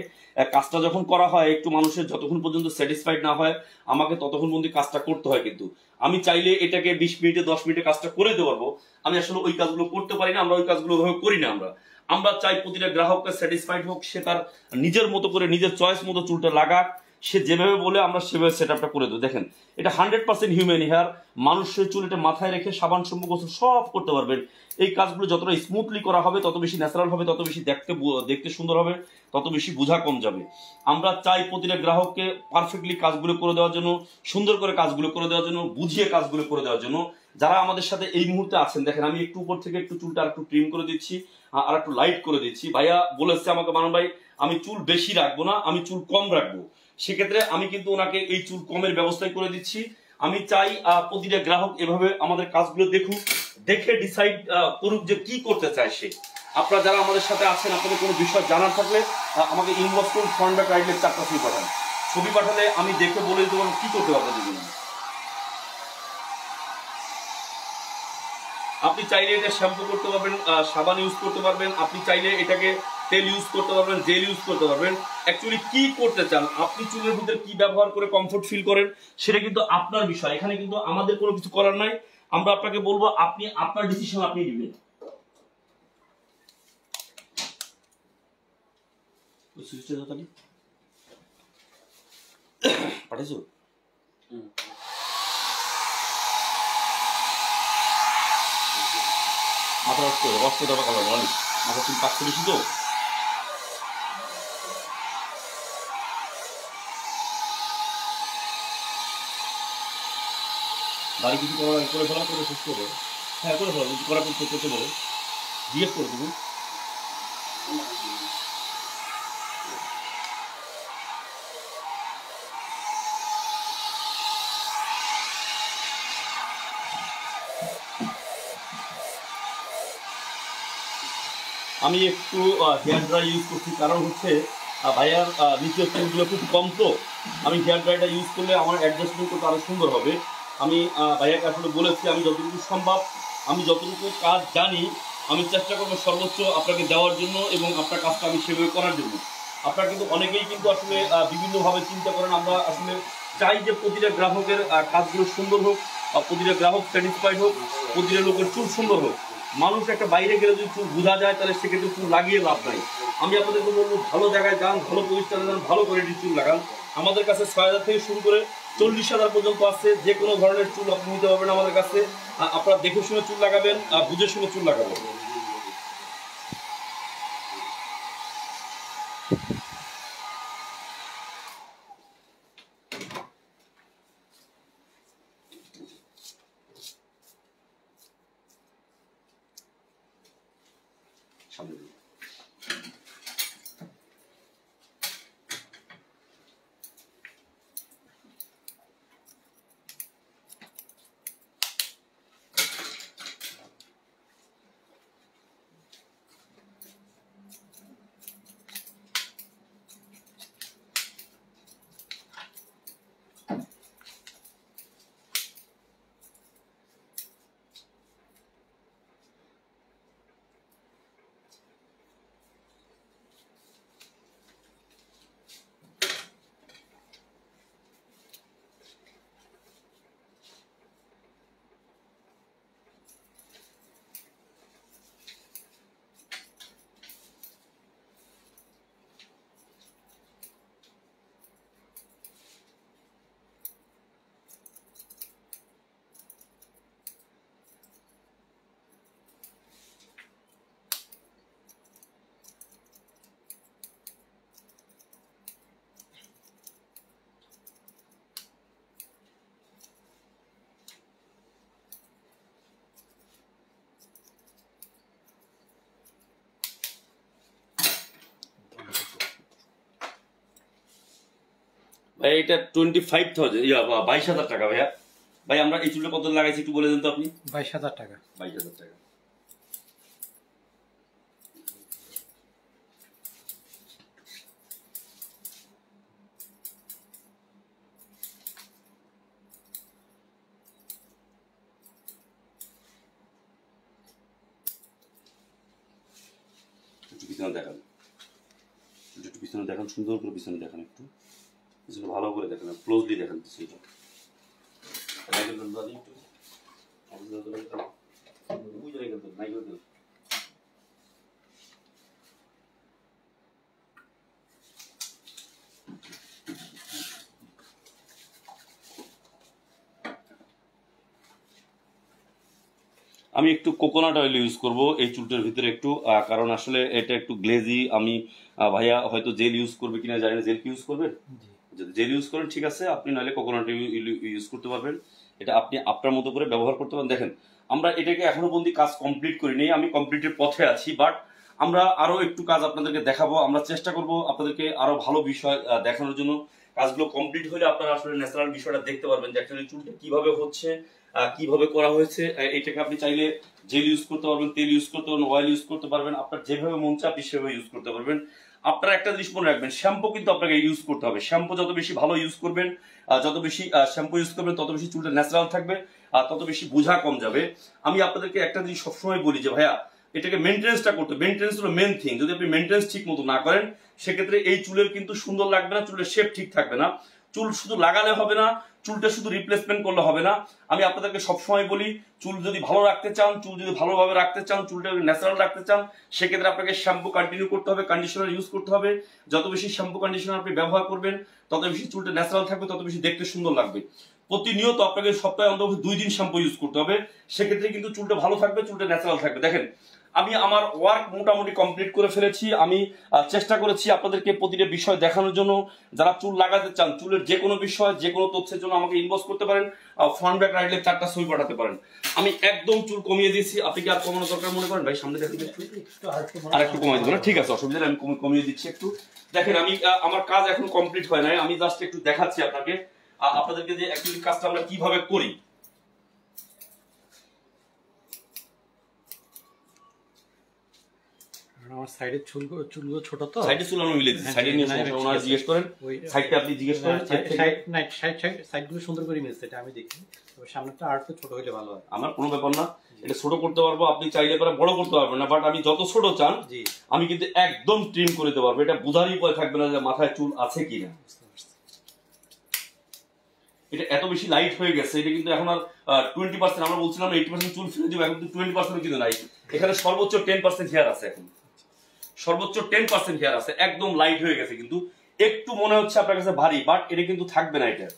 কাজটা যখন করা হয় একটু মানুষের যতক্ষণ পর্যন্ত স্যাটিসফাইড না হয় আমাকে ততক্ষণ পর্যন্ত কাজটা করতে হয়। কিন্তু আমি চাইলে এটাকে 20 মিনিটে 10 মিনিটে কাজটা করে দিতে পারবো। আমি আসলে ওই কাজগুলো করতে পারি না, আমরা ওই কাজগুলো ওইভাবে করি না। আমরা চাই প্রতিটা গ্রাহককে স্যাটিসফাইড হোক, সে তার নিজের মতো করে নিজের চয়েস মতো চুলটা লাগাক, সে যেভাবে বলে আমরা সেভাবে সেট আপটা করে দেবো। দেখেন এটা 100% হিউম্যান হেয়ার, মানুষের চুল এটা মাথায় রেখে সাবান শ্যাম্পু গোসল সব করতে পারবেন। এই কাজগুলো যতটা স্মুথলি করা হবে তত বেশি ন্যাচারাল হবে, তত বেশি দেখতে সুন্দর হবে, তত বেশি বোঝা কম যাবে। আমরা চাই প্রতিটা গ্রাহককে পারফেক্টলি কাজগুলো করে দেওয়ার জন্য, সুন্দর করে কাজগুলো করে দেওয়ার জন্য, বুঝিয়ে কাজগুলো করে দেওয়ার জন্য। যারা আমাদের সাথে এই মুহূর্তে আছেন দেখেন আমি একটু উপর থেকে একটু চুলটা আর একটু ট্রিম করে দিচ্ছি, আর একটু লাইট করে দিচ্ছি। ভাইয়া বলেছে আমাকে, মানব ভাই আমি চুল বেশি রাখবো না, আমি চুল কম রাখবো। সেক্ষেত্রে আমি কিন্তু ওনাকে এই চুল কমের ব্যবস্থাই করে দিচ্ছি। আমি চাই প্রতিটা গ্রাহক এভাবে আমাদের কাজগুলো দেখুক, দেখে ডিসাইড করুক যে কি করতে চায় সে। আপনারা যারা আমাদের সাথে আছেন আপনাদের কোনো বিষয় জানার থাকলে আমাকে ইনবক্স করুন, ফ্রন্ট ব্যাক রাইট লেগ 4টা ছবি পাঠান। ছবি পাঠালে আমি দেখে বলে দিতে পারবো কি করতে হবে আপনাদের জন্য। আপনি চাইলে এটা শ্যাম্পু করতে পারবেন, সাবান ইউজ করতে পারবেন, আপনি চাইলে এটাকে তেল ইউজ করতে পারবেন, জেল ইউজ করতে পারবেন। অ্যাকচুয়ালি কি করতে চান আপনি, চুলের ভিতরে কি ব্যবহার করে কমফোর্ট ফিল করেন সেটা কিন্তু আপনার বিষয়। এখানে কিন্তু আমাদের কোনো কিছু করার নাই। আমরা আপনাকে বলবো আপনি আপনার ডিসিশন আপনি নেবেন। পাঠাইছো মাথা ওয়াশ করে দেওয়া কালার বলি মাথা চুল পাকতে বেশি তো। দাড়ি কিছু করে ফেলা করে শেষ করো। হ্যাঁ করে ফেলো, কিছু করা করতে বলো, জিজ্ঞেস করো তুমি। আমি একটু হেয়ার ড্রাই ইউজ করছি, কারণ হচ্ছে ভাইয়ার নিচের চুলগুলো খুব কম, তো আমি হেয়ার ড্রাইটা ইউজ করলে আমার অ্যাডজাস্টমেন্ট করতে আরও সুন্দর হবে। আমি ভাইয়াকে আসলে বলেছি আমি যতটুকু সম্ভব, আমি যতটুকু কাজ জানি আমি চেষ্টা করবো সর্বোচ্চ আপনাকে দেওয়ার জন্য এবং আপনার কাজটা আমি সেভাবে করার জন্য। আপনারা কিন্তু অনেকেই কিন্তু আসলে বিভিন্নভাবে চিন্তা করেন। আমরা আসলে চাই যে প্রতিটা গ্রাহকের কাজগুলো সুন্দর হোক, প্রতিটা গ্রাহক স্যাটিসফাইড হোক, প্রতিটা লোকের চুল সুন্দর হোক। মানুষ একটা বাইরে গেলে যদি চুল বোঝা যায় তাহলে সেক্ষেত্রে চুল লাগিয়ে লাভ নাই। আমি আপনাদেরকে বলবো ভালো জায়গায় যান, ভালো প্রতিষ্ঠানে যান, ভালো কোয়ালিটির চুল লাগান। আমাদের কাছে 6000 থেকে শুরু করে 40,000 পর্যন্ত আছে। যে কোনো ধরনের চুল আপনি নিতে পারবেন আমাদের কাছে। আপনারা দেখে শুনে চুল লাগাবেন, বুঝে শুনে চুল লাগাবেন। সামনে দিন। ভাই এটা 25,000 22,000 টাকা ভাইয়া। ভাই আমরা এই চুলটা কত লাগাইছি একটু বলে দেন তো আপনি। 22,000 টাকা। 22,000 টাকা। একটু পিছনে দেখান, একটু পিছনে দেখান, সুন্দর করে পিছনে দেখান, একটু পিছনে ভালো করে দেখান, ক্লোজলি দেখান পিছনটা। আমি একটু কোকোনাট অয়েল ইউজ করব এই চুলটার ভিতরে একটু, কারণ আসলে এটা একটু গ্লেজি। আমি ভাইয়া হয়তো জেল ইউজ করবে কিনা জানি না, জেল কি ইউজ করবেন? যদি জেল ইউজ করেন ঠিক আছে, আপনি নাহলে কোকোনাট ইউজ করতে পারবেন। এটা আপনি আপনার মতো করে ব্যবহার করতে পারেন। দেখেন আমরা এটাকে এখনো পর্যন্ত কাজ কমপ্লিট করিনি, আমি কমপ্লিটের পথে আছি, বাট আমরা আরো একটু কাজ আপনাদেরকে দেখাবো। আমরা চেষ্টা করব আপনাদেরকে আরো ভালো বিষয় দেখানোর জন্য। কাজগুলো কমপ্লিট হলে আপনারা আসলে ন্যাচারাল বিষয়টা দেখতে পারবেন যে অ্যাকচুয়ালি চুলটা কিভাবে হচ্ছে, কিভাবে করা হয়েছে। এটাকে আপনি চাইলে জেল ইউজ করতে পারবেন, তেল ইউজ করতে পারবেন, অয়েল ইউজ করতে পারবেন, আপনার যেভাবে মন চায় আপনি সেভাবে ইউজ করতে পারবেন। আপনারা একটা জিনিস মনে রাখবেন, শ্যাম্পু কিন্তু আপনাকে ইউজ করতে হবে। শ্যাম্পু যত বেশি ভালো ইউজ করবেন, যত বেশি শ্যাম্পু ইউজ করবেন, তত বেশি চুলটা ন্যাচারাল থাকবে, আর তত বেশি বোঝা কম যাবে। আমি আপনাদেরকে একটা জিনিস সবসময় বলি যে ভাইয়া এটাকে মেনটেন্সটা করতে, মেনটেন্স হলো মেন থিং। যদি আপনি মেনটেন্স ঠিক মতো না করেন সেক্ষেত্রে এই চুলের কিন্তু সুন্দর লাগবে না, চুলের শেপ ঠিক থাকবে না। চুল শুধু লাগালে হবে না, চুলটা শুধু রিপ্লেসমেন্ট করলে হবে না। আমি আপনাদেরকে সবসময় বলি চুল যদি ভালো রাখতে চান, চুল যদি ভালোভাবে রাখতে চান, চুলটা ন্যাচারাল রাখতে চান, সেক্ষেত্রে আপনাকে শ্যাম্পু কন্টিনিউ করতে হবে, কন্ডিশনার ইউজ করতে হবে। যত বেশি শ্যাম্পু কন্ডিশনার আপনি ব্যবহার করবেন তত বেশি চুলটা ন্যাচারাল থাকবে, তত বেশি দেখতে সুন্দর লাগবে। প্রতিনিয়ত আপনাকে সপ্তাহে অন্তত 2 দিন শ্যাম্পু ইউজ করতে হবে, সেক্ষেত্রে কিন্তু চুলটা ভালো থাকবে, চুলটা ন্যাচারাল থাকবে। দেখেন আমি আমার ওয়ার্ক মোটামুটি কমপ্লিট করে ফেলেছি। আমি চেষ্টা করেছি আপনাদেরকে প্রতিটা বিষয় দেখানোর জন্য। যারা চুল লাগাতে চান, চুলের যে কোনো বিষয়, যে কোনো তথ্যের জন্য আমাকে ইনবক্স করতে পারেন, ফ্রন্ট ব্যাক রাইটলে 4টা ছবি পাঠাতে পারেন। আমি একদম চুল কমিয়ে দিয়েছি। আপনি কি আর কমানোর দরকার মনে করেন? ভাই সামনে দেখেন আর একটু কমাই দেবো না? ঠিক আছে, অসুবিধা নেই, আমি কমিয়ে দিচ্ছি একটু। দেখেন আমি আমার কাজ এখন কমপ্লিট হয় নাই, আমি জাস্ট একটু দেখাচ্ছি আপনাদেরকে যে অ্যাকচুয়ালি কাজটা আমরা কিভাবে করি। আমার সাইডের চুলগুলো ছোট তো, সাইডে চুল আমি মিলে দিচ্ছি, সাইডে নিয়ে সমস্যা ওনারা জিজ্ঞেস করেন, সাইডটা আপনি জিজ্ঞেস করেন। সাইডগুলো সুন্দর করে মিলছে, এটা আমি দেখি। তবে সামনেটা আর একটু ছোট হলে ভালো হয়। আমার কোনো ব্যাপার না, এটা ছোট করতে পারবো, আপনি চাইলে পরে বড় করতে পারবেন না, বাট আমি যত ছোট চান আমি কিন্তু একদম ট্রিম করে দিতে পারবো। এটা বুঝারই পরে থাকবে না যে মাথায় চুল আছে কিনা। এটা এত বেশি লাইট হয়ে গেছে, এটা কিন্তু এখন আর 20%, আমরা বলছিলাম 80% চুল ফেলে দিব, এখন কিন্তু 20% কিন্তু নাই। এখানে সর্বোচ্চ 10% হেয়ার আছে, এখন সর্বোচ্চ 10% হেয়ার আছে, একদম লাইট হয়ে গেছে। কিন্তু একটু মনে হচ্ছে আপনার কাছে ভারী, বাট এটা কিন্তু থাকবে না এটা।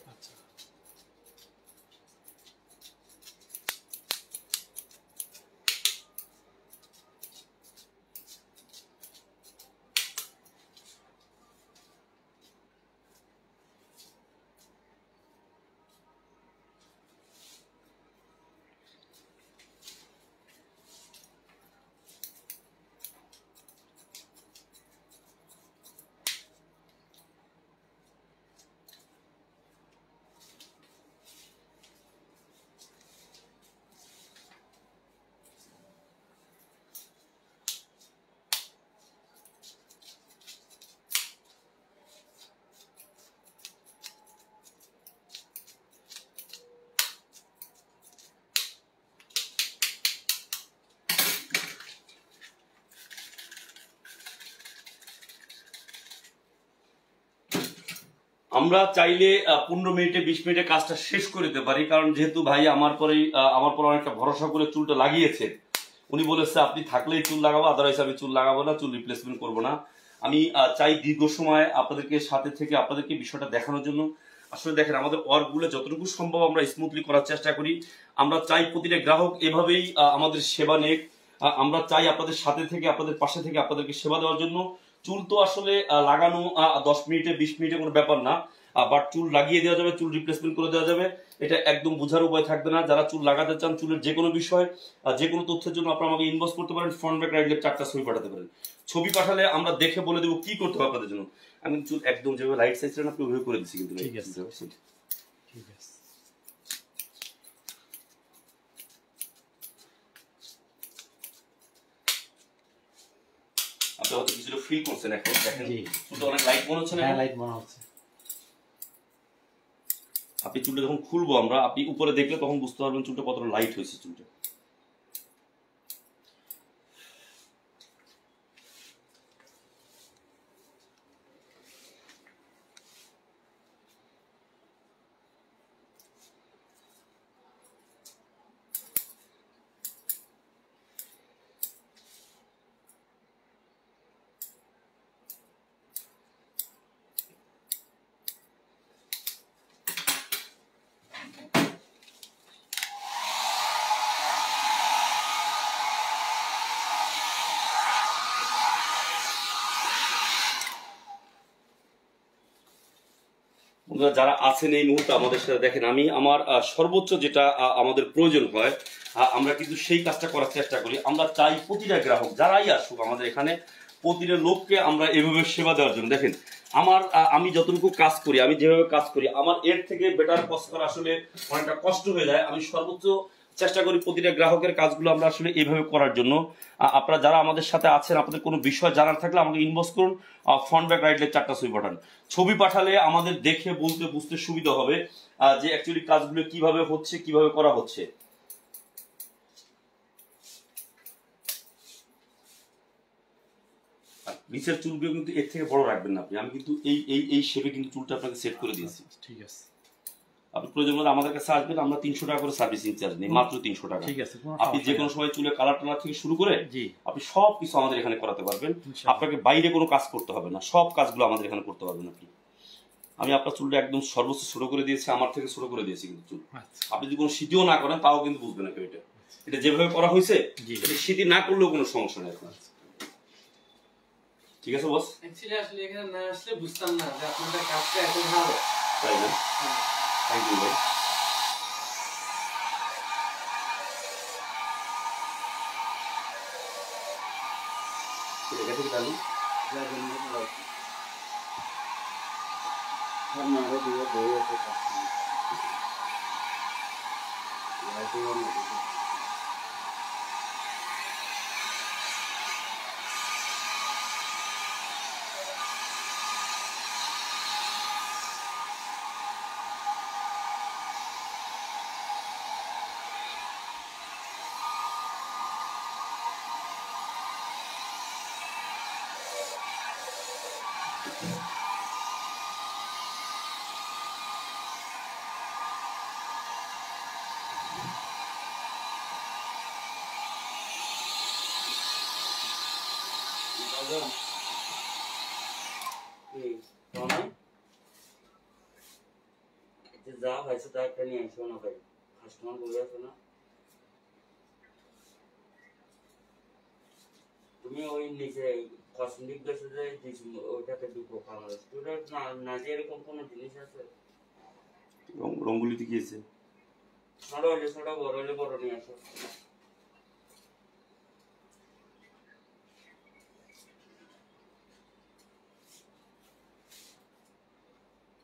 আমরা চাইলে 15 মিনিটে 20 মিনিটে কাজটা শেষ করে দিতে পারি, কারণ যেহেতু ভাই আমার পর অনেকটা ভরসা করে চুলটা লাগিয়েছে। উনি বলেছে আপনি থাকলেই চুল লাগাবো, আদারওয়াইজ আমি চুল লাগাবো না, চুল রিপ্লেসমেন্ট করবো না। আমি চাই দীর্ঘ সময় আপনাদেরকে সাথে থেকে আপনাদেরকে বিষয়টা দেখানোর জন্য। আসলে দেখেন আমাদের ওয়ার্কগুলো যতটুকু সম্ভব আমরা স্মুথলি করার চেষ্টা করি। আমরা চাই প্রতিটা গ্রাহক এভাবেই আমাদের সেবা নেক। আমরা চাই আপনাদের সাথে থেকে, আপনাদের পাশে থেকে আপনাদেরকে সেবা দেওয়ার জন্য। চুল তো আসলে লাগানো 10 মিনিটে 20 মিনিটে কোনো ব্যাপার না, বাট চুল লাগিয়ে দেওয়া যাবে, চুল রিপ্লেসমেন্ট করে দেওয়া যাবে। এটা একদম বোঝার উপায় থাকবে না। যারা চুল লাগাতে চান, চুলের যে কোনো বিষয়, যে কোনো তথ্যের জন্য আপনারা আমাকে ইনবক্স করতে পারেন, ফ্রন্ট ব্যাক রাইট লেফট 4টা ছবি পাঠাতে পারেন। ছবি পাঠালে আমরা দেখে বলে দেবো কি করতে হবে আপনাদের জন্য। আমি চুল একদম যেভাবে রাইট সাইড ছিলেন আপনি ওইভাবে করে দিচ্ছি কিন্তু। ঠিক আছে, ঠিক আছে। আপনি হয়তো কিছুটা ফিল করছেন এখন, দেখেন চুলটা অনেক লাইট মনে হচ্ছে না? হ্যাঁ, লাইট মনে হচ্ছে। আপনি চুলটা যখন খুলবো আমরা, আপনি উপরে দেখলে তখন বুঝতে পারবেন চুলটা কতটা লাইট হয়েছে চুলটা। যারা আছেন এই মুহূর্তে আমাদের সাথে, দেখেন আমি আমার সর্বোচ্চ যেটা আমাদের প্রয়োজন হয় আমরা কিন্তু সেই কাজটা করার চেষ্টা করি। আমরা চাই প্রতিটা গ্রাহক যারাই আসুক আমাদের এখানে, প্রতিটা লোককে আমরা এভাবে সেবা দেওয়ার জন্য। দেখেন আমি যতটুকু কাজ করি, আমি যেভাবে কাজ করি, আমার এর থেকে বেটার কাজ করা আসলে অনেকটা কষ্ট হয়ে যায়। আমি সর্বোচ্চ চেষ্টা করি প্রতিটা গ্রাহকের কাজগুলো আমরা আসলে এইভাবে করার জন্য। আপনারা যারা আমাদের সাথে আছেন, আপনাদের কোনো বিষয় জানার থাকলে আমাকে ইনবক্স করুন, ফ্রন্ট ব্যাক রাইট লেফট 4টা ছবি পাঠান। ছবি পাঠালে আমাদের দেখে বলতে বুঝতে সুবিধা হবে যে অ্যাকচুয়ালি কাজগুলো কিভাবে হচ্ছে, কিভাবে করা হচ্ছে। নিচের চুলগুলো কিন্তু এর থেকে বড় রাখবেন না আপনি। আমি কিন্তু এই শেপে কিন্তু চুলটা আপনাকে সেট করে দিয়েছি। ঠিক আছে। আপনি প্রয়োজন হলে আমাদের কাছে আসবেন, আমরা 300 টাকা করে সার্ভিসিং চার্জ নিই, মাত্র 300 টাকা। ঠিক আছে, আপনি যে কোনো সময় চুলে কালার টালার থেকে শুরু করে আপনি সব কিছু আমাদের এখানে করাতে পারবেন। আপনাকে বাইরে কোনো কাজ করতে হবে না, সব কাজগুলো আমাদের এখানে করতে পারবেন আপনি। আমি আপনার চুলটা একদম সর্বোচ্চ ছোট করে দিয়েছি, আমার থেকে ছোট করে দিয়েছি কিন্তু চুল। আপনি যদি কোনো শীতিও না করেন তাও কিন্তু বুঝবেন না কেউ এটা যেভাবে করা হয়েছে। এটা শীতি না করলেও কোনো সমস্যা নেই আপনার। ঠিক আছে বস? অ্যাকচুয়ালি আসলে এখানে না আসলে বুঝতাম না যে আপনাদের কাজটা এত ভালো। তাই না? থ্যাংক ইউ ভাই। এটা গেছে কি তাহলে? যা জন্য ভালো। আর না রে দিয়ে দিয়ে আছে কাজ। লাইটিং অন করে। যা হয়েছে তা একটা নিয়ে আসো না ভাই, কাস্টমার বলে আসো না। তুমি ওই নিচে কসমেটিক বেসে যে ওইটাতে ঢুকো বাংলাদেশ না যে এরকম কোনো জিনিস আছে রঙ্গুলিতে কি আছে? ছোট হলে ছোট, বড় হলে বড় নিয়ে আসো।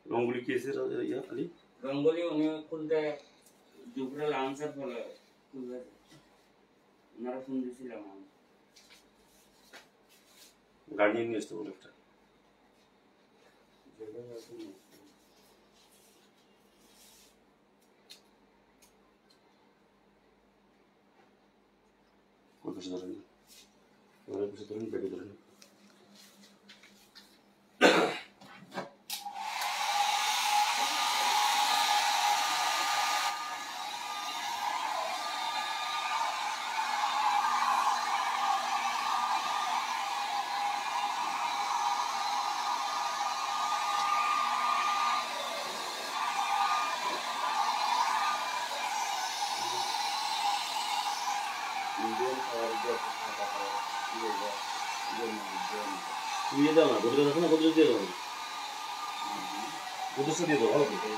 রঙ্গুলি কি আছে আলি? রঙ্গলি উনি খুলতে দুপুরে লাঞ্চের পরে খুলবে, ওনারা ফোন দিয়েছিলাম আমি। গার্ডিয়ান নিয়ে আসতে বলে একটা। ওই পাশে ধরেন, ওই পাশে ধরেন, ব্যাগে ধরেন। দিয়ে দাও না, গোদরেজ আছে না, গোদরেজ দিয়ে দাও, গোদরেজটা দিয়ে দাও, ভালো করে।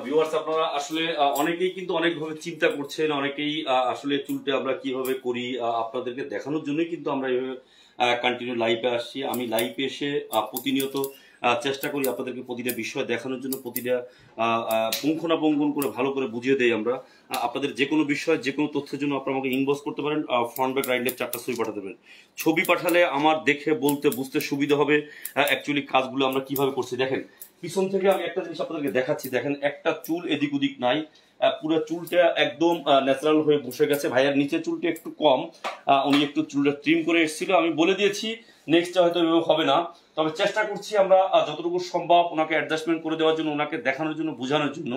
ভিউয়ার্স, আপনারা আসলে অনেকেই কিন্তু অনেকভাবে চিন্তা করছেন, অনেকেই আসলে চুলটা আমরা কিভাবে করি আপনাদেরকে দেখানোর জন্যই কিন্তু আমরা এইভাবে কন্টিনিউ লাইভে আসছি। আমি লাইভে এসে প্রতিনিয়ত চেষ্টা করি আপনাদেরকে প্রতিটা বিষয় দেখানোর জন্য, প্রতিটা পুঙ্খানুপুঙ্খ করে ভালো করে বুঝিয়ে দেই আমরা। আপনাদের যে কোনো বিষয়, যে কোনো তথ্যের জন্য আপনারা আমাকে ইনবক্স করতে পারেন, ফ্রন্ট ব্যাক রাইট লেফট 4টা ছবি পাঠাতে পারেন। ছবি পাঠালে আমার দেখে বলতে বুঝতে সুবিধা হবে অ্যাকচুয়ালি কাজগুলো আমরা কিভাবে করছি। দেখেন পিছন থেকে আমি একটা জিনিস আপনাদেরকে দেখাচ্ছি, দেখেন একটা চুল এদিক ওদিক নাই, পুরো চুলটা একদম ন্যাচারাল হয়ে বসে গেছে। ভাইয়ার নিচের চুলটা একটু কম, উনি একটু চুলটা ট্রিম করে এসেছিল, আমি বলে দিয়েছি নেক্সটটা হয়তো এভাবে হবে না, তবে চেষ্টা করছি আমরা যতটুকু সম্ভব ওনাকে অ্যাডজাস্টমেন্ট করে দেওয়ার জন্য, ওনাকে দেখানোর জন্য, বোঝানোর জন্য।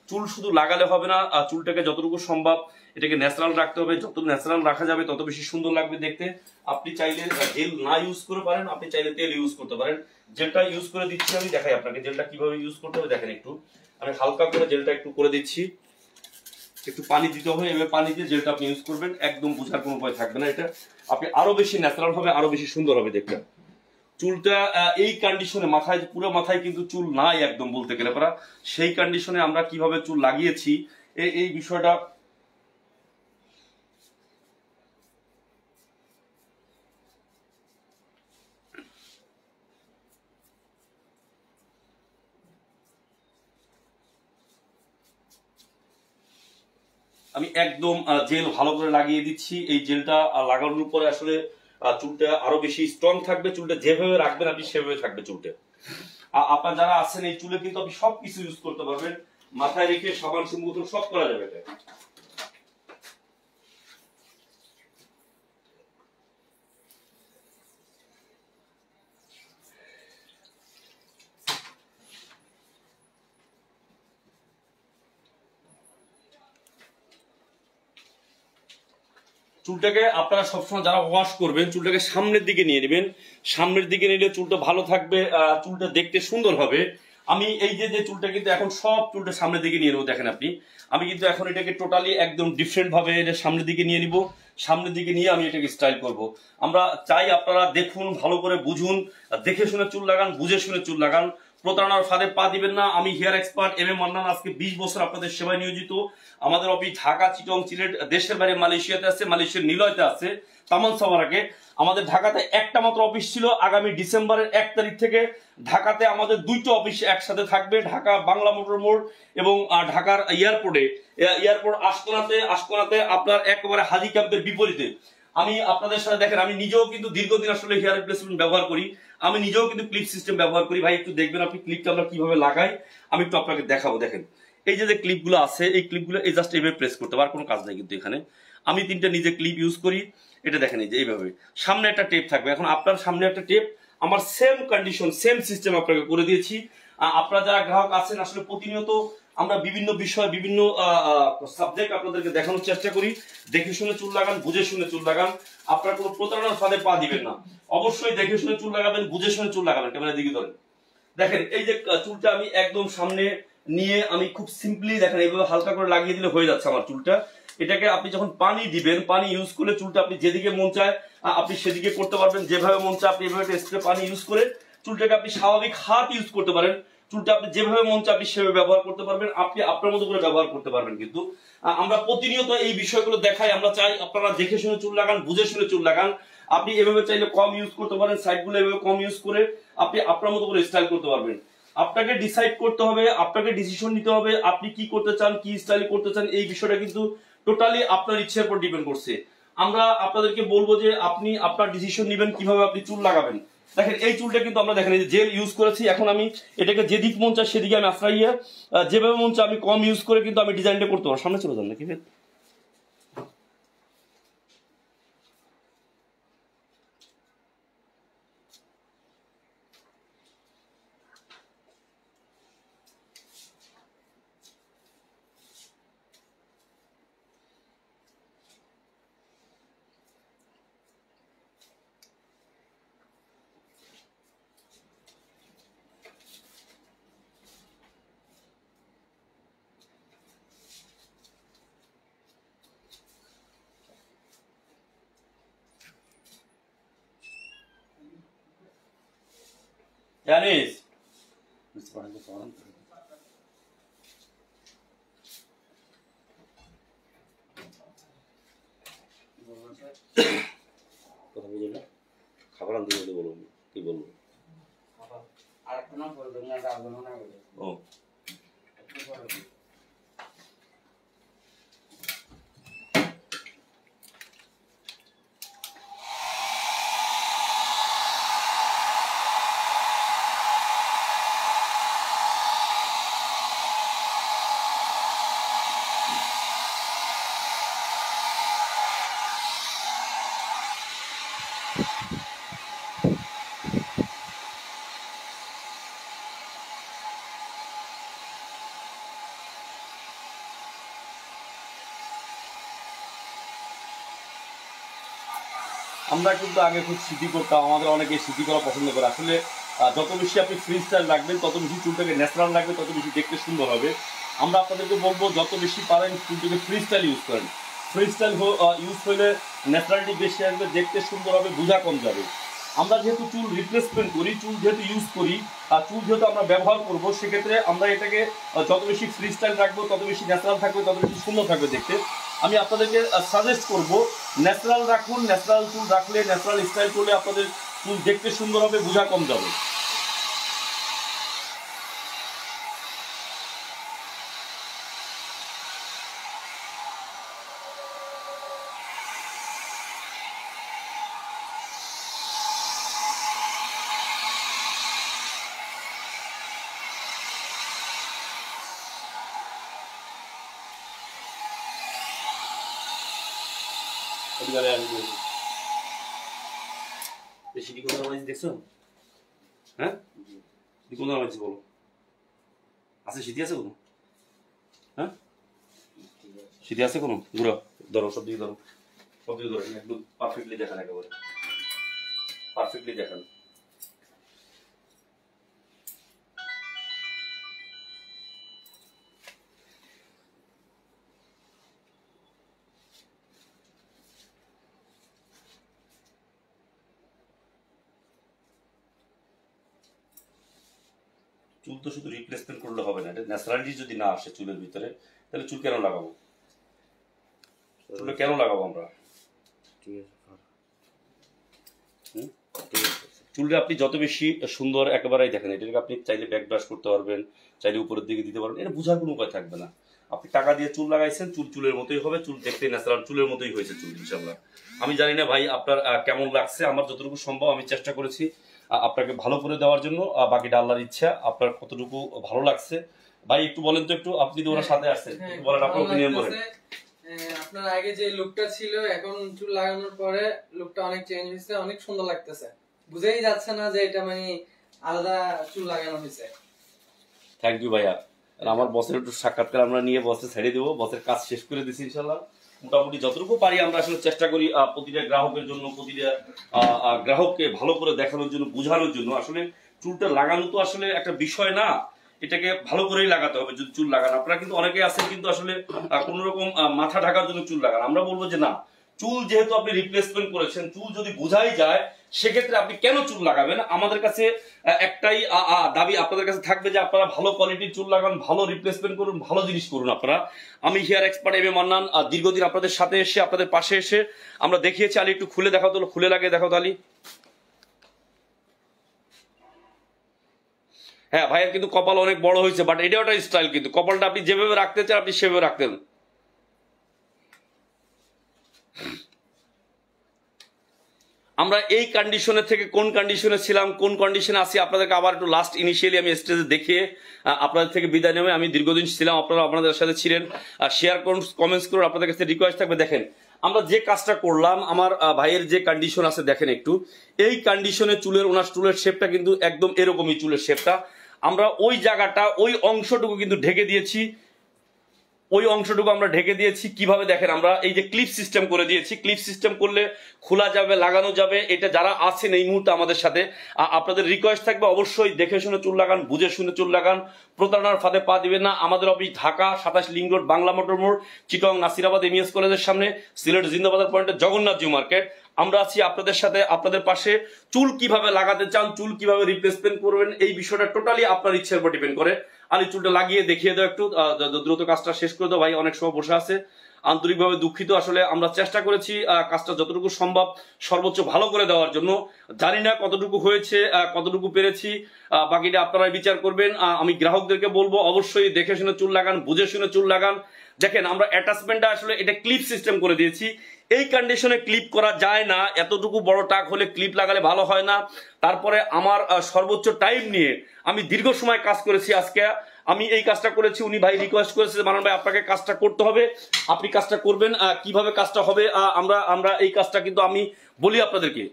চুল শুধু লাগালে হবে না, চুলটাকে যতটুকু সম্ভব এটাকে ন্যাচারাল রাখতে হবে। যত ন্যাচারাল রাখা যাবে তত বেশি সুন্দর লাগবে দেখতে। আপনি চাইলে জেল না ইউজ করে পারেন, আপনি চাইলে তেল ইউজ করতে পারেন। জেলটা ইউজ করে দিচ্ছি আমি, দেখাই আপনাকে জেলটা কিভাবে ইউজ করতে হবে। দেখেন একটু আমি হালকা করে জেলটা একটু করে দিচ্ছি, একটু পানি দিতে হবে, এবার পানি দিয়ে জেলটা আপনি ইউজ করবেন, একদম বোঝার কোনো উপায় থাকবে না। এটা আপনি আরো বেশি ন্যাচারাল হবে, আরো বেশি সুন্দর হবে দেখতে। চুলটা এই কন্ডিশনে, মাথায় পুরো মাথায় কিন্তু চুল নাই একদম বলতে গেলে পরা, সেই কন্ডিশনে আমরা কিভাবে চুল লাগিয়েছি এই বিষয়টা আমি একদম জেল ভালো করে লাগিয়ে দিচ্ছি। এই জেলটা লাগানোর পরে আসলে চুলটা আরো বেশি স্ট্রং থাকবে। চুলটা যেভাবে রাখবেন আপনি সেভাবে থাকবে চুলটা। আপনার যারা আছেন এই চুলে কিন্তু আপনি সবকিছু ইউজ করতে পারবেন, মাথায় রেখে সাবান শ্যাম্পু সব করা যাবে এটা। চুলটাকে আপনারা সবসময় যারা ওয়াশ করবেন চুলটাকে সামনের দিকে নিয়ে নেবেন। সামনের দিকে নিলে চুলটা ভালো থাকবে, চুলটা দেখতে সুন্দর হবে। আমি এই যে চুলটা কিন্তু এখন সব চুলটা সামনের দিকে নিয়ে নেবো। দেখেন আপনি, আমি কিন্তু এখন এটাকে টোটালি একদম ডিফারেন্ট ভাবে এটা সামনের দিকে নিয়ে নিব। সামনের দিকে নিয়ে আমি এটাকে স্টাইল করব। আমরা চাই আপনারা দেখুন, ভালো করে বুঝুন, দেখে শুনে চুল লাগান, বুঝে শুনে চুল লাগান। প্রতারণার ফাঁদে পা দিবেন না। আমি hair expert M A Mannan, আজকে 20 বছর আপনাদের সেবায় নিয়োজিত। আমাদের অফিস ঢাকা, চিটং, সিলেট, দেশের বাইরে মালয়েশিয়াতে আছে, মালয়েশিয়ার নিলয়তে আছে, তামান সাওয়ারাকে। আমাদের ঢাকাতে একটা মাত্র অফিস ছিল। আগামী ডিসেম্বরের 1 তারিখ থেকে ঢাকাতে আমাদের 2টা অফিস একসাথে থাকবে, ঢাকা বাংলা মোটর মোড় এবং ঢাকার এয়ারপোর্ট আশকোনাতে আপনার একেবারে হাজি ক্যাম্পের বিপরীতে আমি আপনাদের সাথে দেখেন, আমি নিজেও কিন্তু দীর্ঘদিন আসলে হেয়ার রিপ্লেসমেন্ট ব্যবহার করি, আমি নিজেও কিন্তু ক্লিপ সিস্টেম ব্যবহার করি। ভাই একটু দেখবেন আপনি ক্লিপটা আমরা কিভাবে লাগাই, আমি একটু আপনাকে দেখাবো। দেখেন এই যে ক্লিপগুলো আছে, এই ক্লিপগুলো এই জাস্ট এইভাবে প্রেস করতে হবে, আর কোনো কাজ নাই কিন্তু এখানে। আমি 3টা নিজে ক্লিপ ইউজ করি, এটা দেখেন এই যে এইভাবে সামনে একটা টেপ থাকবে। এখন আপনার সামনে একটা টেপ, আমার সেম কন্ডিশন সেম সিস্টেম আপনাকে করে দিয়েছি। আপনারা যারা গ্রাহক আছেন আসলে প্রতিনিয়ত আমরা বিভিন্ন বিষয় বিভিন্ন সাবজেক্ট আপনাদেরকে দেখানোর চেষ্টা করি। দেখে শুনে চুল লাগান, বুঝে শুনে চুল লাগান, আপনারা কোনো প্রতারণার ফাঁদে পা দিবেন না। অবশ্যই দেখে শুনে চুল লাগাবেন, বুঝে শুনে চুল লাগাবেন। ক্যামেরা দিকে ধরেন, দেখেন এই যে চুলটা আমি একদম সামনে নিয়ে আমি খুব সিম্পলি দেখেন এইভাবে হালকা করে লাগিয়ে দিলে হয়ে যাচ্ছে আমার চুলটা। এটাকে আপনি যখন পানি দিবেন, পানি ইউজ করলে চুলটা আপনি যেদিকে মন চায় আপনি সেদিকে করতে পারবেন, যেভাবে মন চায় আপনি এভাবে স্প্রে পানি ইউজ করে চুলটাকে আপনি স্বাভাবিক হাত ইউজ করতে পারেন। চুলটা আপনি যেভাবে মন চায় আপনি সেভাবে ব্যবহার করতে পারবেন, আপনি আপনার মতো করে ব্যবহার করতে পারবেন। কিন্তু আমরা প্রতিনিয়ত এই বিষয়গুলো দেখাই, আমরা চাই আপনারা দেখে শুনে চুল লাগান, বুঝে শুনে চুল লাগান। আপনি এভাবে চাইলে কম ইউজ করতে পারেন, সাইডগুলো এভাবে কম ইউজ করে আপনি আপনার মতো করে স্টাইল করতে পারবেন। আপনাকে ডিসাইড করতে হবে, আপনাকে ডিসিশন নিতে হবে আপনি কি করতে চান, কি স্টাইল করতে চান। এই বিষয়টা কিন্তু টোটালি আপনার ইচ্ছার উপর ডিপেন্ড করছে। আমরা আপনাদেরকে বলবো যে আপনি আপনার ডিসিশন নেবেন কিভাবে আপনি চুল লাগাবেন। দেখেন এই চুলটা কিন্তু আমরা দেখেন এই যে জেল ইউজ করেছি, এখন আমি এটাকে যেদিক মন চায় সেদিকে আমি আশ্রাইয়া যেভাবে মন চায় আমি কম ইউজ করে কিন্তু আমি ডিজাইনটা করতে পারবো। সামনে চলে যান নাকি জানিস কথা বুঝে খাবার আনতে বলতে বলবো, কি বলবো আরেকটা না বলবেন না, রাখবেন না বলে। ও একটু পরে বলবেন। আমরা কিন্তু আগে খুব স্মৃতি করতাম, আমাদের অনেকে স্মৃতি করা পছন্দ করে। আসলে যত বেশি আপনি ফ্রি স্টাইল রাখবেন তত বেশি চুলটাকে ন্যাচারাল রাখবে, তত বেশি দেখতে সুন্দর হবে। আমরা আপনাদেরকে বলবো যত বেশি পারেন চুলটাকে ফ্রি স্টাইল ইউজ করেন। ফ্রি স্টাইল ইউজ হলে ন্যাচারালিটি বেশি আসবে, দেখতে সুন্দর হবে, বোঝা কম যাবে। আমরা যেহেতু চুল রিপ্লেসমেন্ট করি, চুল যেহেতু ইউজ করি আর চুল যেহেতু আমরা ব্যবহার করব, সেক্ষেত্রে আমরা এটাকে যত বেশি ফ্রি স্টাইল রাখবো তত বেশি ন্যাচারাল থাকবে, তত বেশি সুন্দর থাকবে দেখতে। আমি আপনাদেরকে সাজেস্ট করব ন্যাচারাল রাখুন। ন্যাচারাল চুল রাখলে, ন্যাচারাল স্টাইল করলে আপনাদের চুল দেখতে সুন্দর হবে, বোঝা কম যাবে। সিটি কোথাও নামাইছি দেখছো? হ্যাঁ কোথাও নামাইছি বলো, আছে সিটি আছে কোনো? হ্যাঁ সিটি আছে কোনো? ঘুরো, ধরো সব দিকে ধরো, সব দিকে ধরো, একদম পারফেক্টলি দেখান, একেবারে পারফেক্টলি দেখান। চুল তো শুধু রিপ্লেসমেন্ট করলে হবে না, এটা ন্যাচারালিটি যদি না আসে চুলের ভিতরে, তাহলে চুল কেন লাগাবো? চুলে কেন লাগাবো আমরা? চুলটা আপনি যত বেশি সুন্দর একেবারেই দেখেন, এটাকে আপনি চাইলে ব্যাক ব্রাশ করতে পারবেন, চাইলে উপরের দিকে দিতে পারবেন, এটা বোঝার কোনো উপায় থাকবে না। আপনি টাকা দিয়ে চুল লাগাইছেন, চুল চুলের মতোই হবে, চুল দেখতে ন্যাচারাল চুলের মতোই হয়েছে চুল ইনশাআল্লাহ। আমি জানি না ভাই আপনার কেমন লাগছে, আমার যতটুকু সম্ভব আমি চেষ্টা করেছি আপনাকে ভালো করে দেওয়ার জন্য, বাকিটা আল্লাহর ইচ্ছা আপনার কতটুকু ভালো লাগছে। ভাই একটু বলেন তো, একটু আপনি তো ওনার সাথে আসছেন, একটু বলেন আপনার ওপিনিয়ন বলেন। আপনার আগে যে লুকটা ছিল এখন চুল লাগানোর পরে লুকটা অনেক চেঞ্জ হয়েছে, অনেক সুন্দর লাগতেছে, বুঝেই যাচ্ছে না যে এটা মানে আলাদা চুল লাগানো হয়েছে। থ্যাংক ইউ ভাইয়া। আমার বসের একটু সাক্ষাৎকার আমরা নিয়ে বসে ছেড়ে দেবো, বসের কাজ শেষ করে দিচ্ছি ইনশাল্লাহ। মোটামুটি যতটুকু পারি আমরা আসলে চেষ্টা করি প্রতিটা গ্রাহকের জন্য, প্রতিটা গ্রাহককে ভালো করে দেখানোর জন্য, বোঝানোর জন্য। আসলে চুলটা লাগানো তো আসলে একটা বিষয় না, এটাকে ভালো করেই লাগাতে হবে। যদি চুল লাগান, আপনারা কিন্তু অনেকে আছেন কিন্তু আসলে কোন রকম মাথা ঢাকার জন্য চুল লাগান। আমরা বলবো যে না, চুল যেহেতু আপনি রিপ্লেসমেন্ট করেছেন, চুল যদি বোঝাই যায় সেক্ষেত্রে আপনি কেন চুল লাগাবেন। আমাদের কাছে একটাই দাবি আপনাদের কাছে থাকবে যে আপনারা ভালো কোয়ালিটির চুল লাগান, ভালো রিপ্লেসমেন্ট করুন, ভালো জিনিস করুন আপনারা। আমি hair expert M A Mannan দীর্ঘদিন আপনাদের সাথে এসে, আপনাদের পাশে এসে আমরা দেখিয়েছি। আলী একটু খুলে দেখাও তো, খুলে লাগিয়ে দেখাও তো আলী। হ্যাঁ ভাইয়ের কিন্তু কপাল অনেক বড় হয়েছে, বাট এটা একটা স্টাইল, কিন্তু কপালটা আপনি যেভাবে রাখতে চান আপনি সেভাবে রাখতেন। আমরা এই কন্ডিশনের থেকে কোন কন্ডিশনে ছিলাম, কোন কন্ডিশনে আছি, আপনাদেরকে আবার একটু লাস্ট ইনিশিয়ালি আমি স্টেজে দেখিয়ে আপনাদের থেকে বিদায় নেবে। আমি দীর্ঘদিন ছিলাম, আপনারা আপনাদের সাথে ছিলেন, শেয়ার করুন, কমেন্টস করুন, আপনাদের কাছে রিকোয়েস্ট থাকবে। দেখেন আমরা যে কাজটা করলাম, আমার ভাইয়ের যে কন্ডিশন আছে দেখেন একটু, এই কন্ডিশনে চুলের, ওনার চুলের শেপটা কিন্তু একদম এরকমই চুলের শেপটা। আমরা ওই জায়গাটা, ওই অংশটুকু কিন্তু ঢেকে দিয়েছি, ওই অংশটুকু আমরা ঢেকে দিয়েছি। কিভাবে দেখেন, আমরা এই যে ক্লিপ সিস্টেম করে দিয়েছি, ক্লিপ সিস্টেম করলে খোলা যাবে, লাগানো যাবে। এটা যারা আছেন এই মুহূর্তে আমাদের সাথে, আপনাদের রিকোয়েস্ট থাকবে অবশ্যই দেখে শুনে চুল লাগান, বুঝে শুনে চুল লাগান, প্রতারণার ফাঁদে পা দিবেন না। আমাদের office Dhaka 27 link road, Bangla motor মোড়, চিটং নাসিরাবাদ এমইএস কলেজের সামনে, সিলেট জিন্দাবাজার পয়েন্টে জগন্নাথ জিউ মার্কেট। আমরা আছি আপনাদের সাথে, আপনাদের পাশে। চুল কিভাবে লাগাতে চান, চুল কিভাবে রিপ্লেসমেন্ট করবেন, এই বিষয়টা টোটালি আপনার ইচ্ছার উপর ডিপেন্ড করে। আলি চুলটা লাগিয়ে দেখিয়ে দাও একটু, দ্রুত কাজটা শেষ করে দাও। ভাই অনেক সময় বসে আছে, আন্তরিকভাবে দুঃখিত। আসলে আমরা চেষ্টা করেছি কাজটা যতটুকু সম্ভব সর্বোচ্চ ভালো করে দেওয়ার জন্য। জানি না কতটুকু হয়েছে, কতটুকু পেরেছি, বাকিটা আপনারাই বিচার করবেন। আমি গ্রাহকদেরকে বলবো অবশ্যই দেখে শুনে চুল লাগান, বুঝে শুনে চুল লাগান। দেখেন আমরা অ্যাটাচমেন্টটা আসলে এটা ক্লিপ সিস্টেম করে দিয়েছি। এই কন্ডিশনে ক্লিপ করা যায় না, এতটুকু বড় টাক হলে ক্লিপ লাগালে ভালো হয় না। তারপরে আমার সর্বোচ্চ টাইম নিয়ে আমি দীর্ঘ সময় কাজ করেছি। আজকে আমি এই কাজটা করেছি, উনি ভাই রিকোয়েস্ট করেছে মানন ভাই আপনাকে কাজটা করতে হবে, আপনি কাজটা করবেন। কিভাবে কাজটা হবে আমরা এই কাজটা কিন্তু আমি বলি আপনাদেরকে,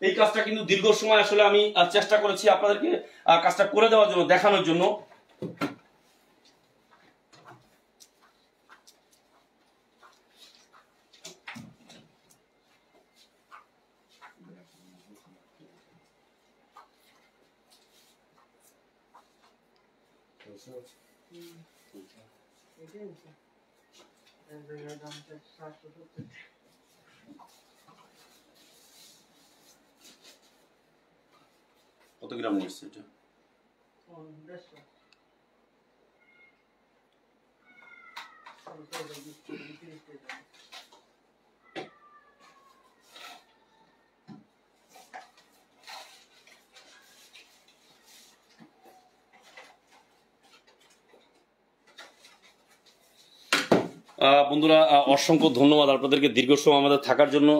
এই কাজটা কিন্তু দীর্ঘ সময় আসলে আমি চেষ্টা করেছি আপনাদেরকে কাজটা করে দেওয়ার জন্য, দেখানোর জন্য। কত গ্রাম নিচ্ছে এটা? বন্ধুরা অসংখ্য ধন্যবাদ আপনাদেরকে দীর্ঘ সময় আমাদের থাকার জন্য।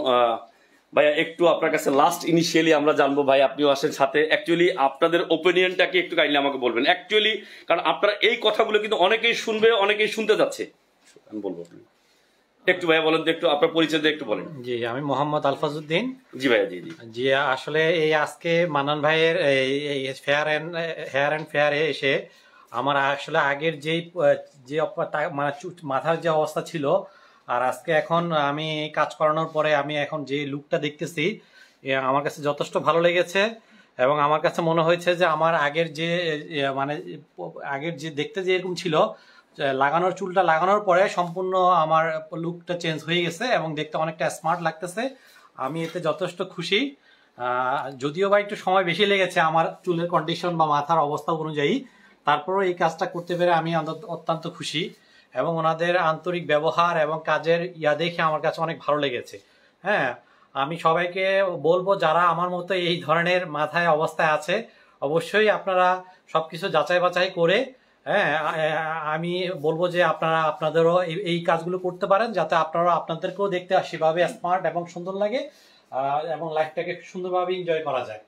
ভাইয়া একটু আপনার কাছে লাস্ট ইনিশিয়ালি আমরা জানবো, ভাই আপনিও আসেন সাথে, অ্যাকচুয়ালি আপনাদের ওপিনিয়নটাকে একটু কাইন্ডলি আমাকে বলবেন অ্যাকচুয়ালি, কারণ আপনারা এই কথাগুলো কিন্তু অনেকেই শুনবে, অনেকেই শুনতে যাচ্ছে। আমি বলবো একটু ভাইয়া বলেন তো, একটু আপনার পরিচয় দিয়ে একটু বলেন। জি, আমি মোহাম্মদ আলফাজউদ্দিন। জি ভাইয়া, জি জি জি, আসলে এই আজকে মান্নান ভাইয়ের হেয়ার অ্যান্ড ফেয়ারে এসে আমার আসলে আগের যে মানে মাথার যে অবস্থা ছিল আর আজকে এখন আমি কাজ করানোর পরে আমি এখন যে লুকটা দেখতেছি আমার কাছে যথেষ্ট ভালো লেগেছে। এবং আমার কাছে মনে হয়েছে যে আমার আগের যে মানে আগের যে দেখতে যে এরকম ছিল, লাগানোর চুলটা লাগানোর পরে সম্পূর্ণ আমার লুকটা চেঞ্জ হয়ে গেছে এবং দেখতে অনেকটা স্মার্ট লাগতেছে। আমি এতে যথেষ্ট খুশি। যদিও বা একটু সময় বেশি লেগেছে আমার চুলের কন্ডিশন বা মাথার অবস্থা অনুযায়ী, তারপরও এই কাজটা করতে পেরে আমি অত্যন্ত খুশি। এবং ওনাদের আন্তরিক ব্যবহার এবং কাজের দেখে আমার কাছে অনেক ভালো লেগেছে। হ্যাঁ, আমি সবাইকে বলবো যারা আমার মতো এই ধরনের মাথায় অবস্থায় আছে, অবশ্যই আপনারা সবকিছু যাচাই বাছাই করে হ্যাঁ, আমি বলবো যে আপনারা আপনাদেরও এই কাজগুলো করতে পারেন, যাতে আপনারা আপনাদেরকেও দেখতে সেভাবে স্মার্ট এবং সুন্দর লাগে, এবং লাইফটাকে সুন্দরভাবে এনজয় করা যায়।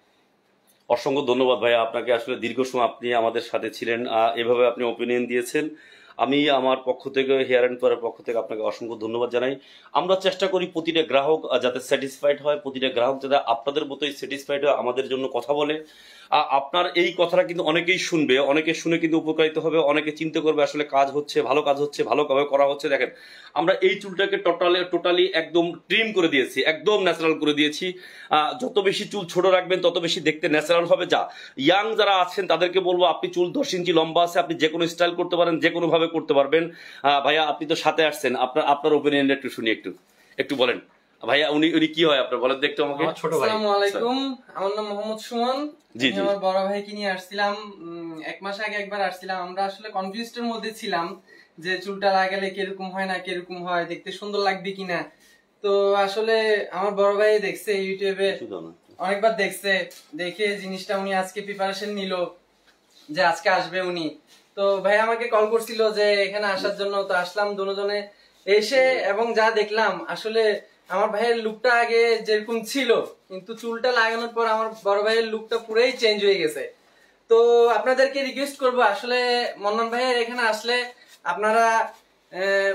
অসংখ্য ধন্যবাদ ভাইয়া আপনাকে, আসলে দীর্ঘ সময় আপনি আমাদের সাথে ছিলেন, এভাবে আপনি ওপিনিয়ন দিয়েছেন। আমি আমার পক্ষ থেকে, হেয়ার অ্যান্ড ফেয়ারের পক্ষ থেকে আপনাকে অসংখ্য ধন্যবাদ জানাই। আমরা চেষ্টা করি প্রতিটা গ্রাহক যাতে স্যাটিসফাইড হয়, প্রতিটা গ্রাহক যাতে আপনাদের মতোই স্যাটিসফাইড হয়, আমাদের জন্য কথা বলে। আপনার এই কথাটা কিন্তু অনেকেই শুনবে, অনেকে শুনে কিন্তু উপকারিত হবে, অনেকে চিন্তা করবে আসলে কাজ হচ্ছে, ভালো কাজ হচ্ছে, ভালোভাবে করা হচ্ছে। দেখেন আমরা এই চুলটাকে টোটালি একদম ট্রিম করে দিয়েছি, একদম ন্যাচারাল করে দিয়েছি। যত বেশি চুল ছোট রাখবেন তত বেশি দেখতে ন্যাচারাল হবে। যা ইয়াং যারা আছেন তাদেরকে বলবো, আপনি চুল 10 ইঞ্চি লম্বা আছে, আপনি যে কোনো স্টাইল করতে পারেন, যে কোনো ভাবে করতে পারবেন। ভাইয়া আপনি তো সাথে আসছেন, আপনার ওপিনিয়নটা একটু শুনি, একটু বলেন ভাইয়া। উনি কি হয় আপনার বলেন দেখতে আমাকে। ছোট ভাই। আসসালামু আলাইকুম, আমার নাম মোহাম্মদ সুমন। জি, আমি আমার বড় ভাইকে নিয়ে আসছিলাম, 1 মাস আগে একবার আসছিলাম। আমরা আসলে কনফিউজড এর মধ্যে ছিলাম যে চুলটা লাগালে কিরকম হয় না কিরকম হয়, দেখতে সুন্দর লাগবে কিনা। তো আসলে আমার বড় ভাই দেখছে ইউটিউবে, অনেকবার দেখছে, দেখে জিনিসটা উনি আজকে প্রিপারেশন নিল যে আজকে আসবে উনি। তো ভাই আমাকে কল করছিল যে এখানে আসার জন্য, তো আসলাম দুজনে এসে, এবং যা দেখলাম আসলে আমার ভাইয়ের লুকটা আগে যেরকম ছিল, কিন্তু চুলটা লাগানোর পর আমার বড় ভাইয়ের লুকটা পুরোই চেঞ্জ হয়ে গেছে। তো আপনাদেরকে রিকোয়েস্ট করবো, আসলে মন্নান ভাইয়ের এখানে আসলে আপনারা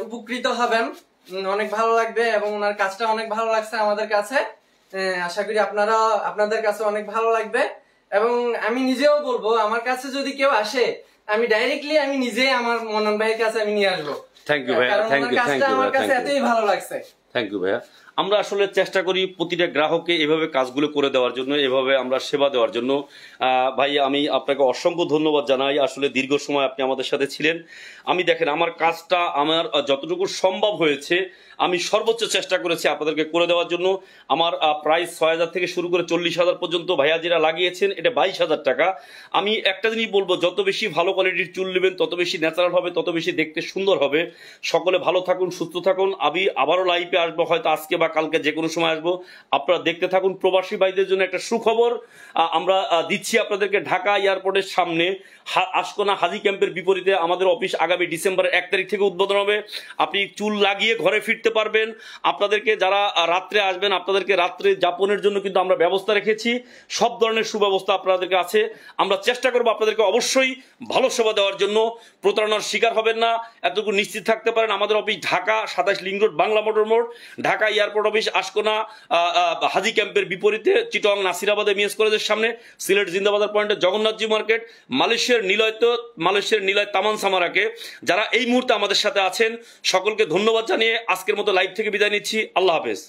উপকৃত হবেন, অনেক ভালো লাগবে, এবং ওনার কাজটা অনেক ভালো লাগছে আমাদের কাছে। আশা করি আপনাদের কাছে অনেক ভালো লাগবে। এবং আমি নিজেও বলবো, আমার কাছে যদি কেউ আসে, আমি ডাইরেক্টলি আমি নিজেই আমার মন্নান ভাইয়ের কাছে আমি নিয়ে আসবো। থ্যাংক ইউ ভাইয়া, থ্যাংক ইউ, আমার কাছে এতই ভালো লাগছে। থ্যাংক ইউ ভাইয়া। আমরা আসলে চেষ্টা করি প্রতিটা গ্রাহককে এভাবে কাজগুলো করে দেওয়ার জন্য, এভাবে আমরা সেবা দেওয়ার জন্য। ভাই আমি আপনাকে অসংখ্য ধন্যবাদ জানাই, আসলে দীর্ঘ সময় আপনি আমাদের সাথে ছিলেন। আমি দেখেন আমার কাজটা আমার যতটুকু সম্ভব হয়েছে আমি সর্বোচ্চ চেষ্টা করেছি আপনাদেরকে করে দেওয়ার জন্য। আমার প্রাইস 6,000 থেকে শুরু করে 40,000 পর্যন্ত ভাইয়া যেটা লাগিয়েছেন, এটা 22,000 টাকা। আমি একটা জিনিস বলবো, যত বেশি ভালো কোয়ালিটির চুল নেবেন তত বেশি ন্যাচারাল হবে, তত বেশি দেখতে সুন্দর হবে। সকলে ভালো থাকুন, সুস্থ থাকুন। আমি আবারও লাইভে আসবো, হয়তো আজকে বা কালকে, যে কোনো সময় আসবো। আপনারা দেখতে থাকুন। প্রবাসী ভাইদের জন্য একটা সুখবর আমরা দিচ্ছি আপনাদেরকে। ঢাকা এয়ারপোর্টের সামনে আশকোনা হাজি ক্যাম্পের বিপরীতে আমাদের অফিস আগামী ডিসেম্বরের 1 তারিখ থেকে উদ্বোধন হবে। আপনি চুল লাগিয়ে ঘরে ফিরতে পারবেন। আপনাদেরকে যারা রাত্রে আসবেন, আপনাদেরকে রাত্রে যাপনের জন্য কিন্তু আমরা ব্যবস্থা রেখেছি, সব ধরনের সুব্যবস্থা আপনাদেরকে আছে। আমরা চেষ্টা করবো আপনাদেরকে অবশ্যই ভালো সেবা দেওয়ার জন্য। প্রতারণার শিকার হবেন না, এতটুকু নিশ্চিত থাকতে পারেন। আমাদের office Dhaka 27 link road, Bangla motor মোড়, ঢাকা এয়ারপোর্ট অফিস আশকোনা হাজি ক্যাম্পের বিপরীতে, চিটং নাসিরাবাদ এমএস কলেজের সামনে, সিলেট জিন্দাবাজার পয়েন্টে জগন্নাথজি মার্কেট, মালয়েশিয়ার নিলয় তামান সামারাকে। যারা এই মুহূর্তে আমাদের সাথে আছেন সকলকে ধন্যবাদ জানিয়ে আজকের মতো লাইভ থেকে বিদায় নিচ্ছি। আল্লাহ হাফেজ।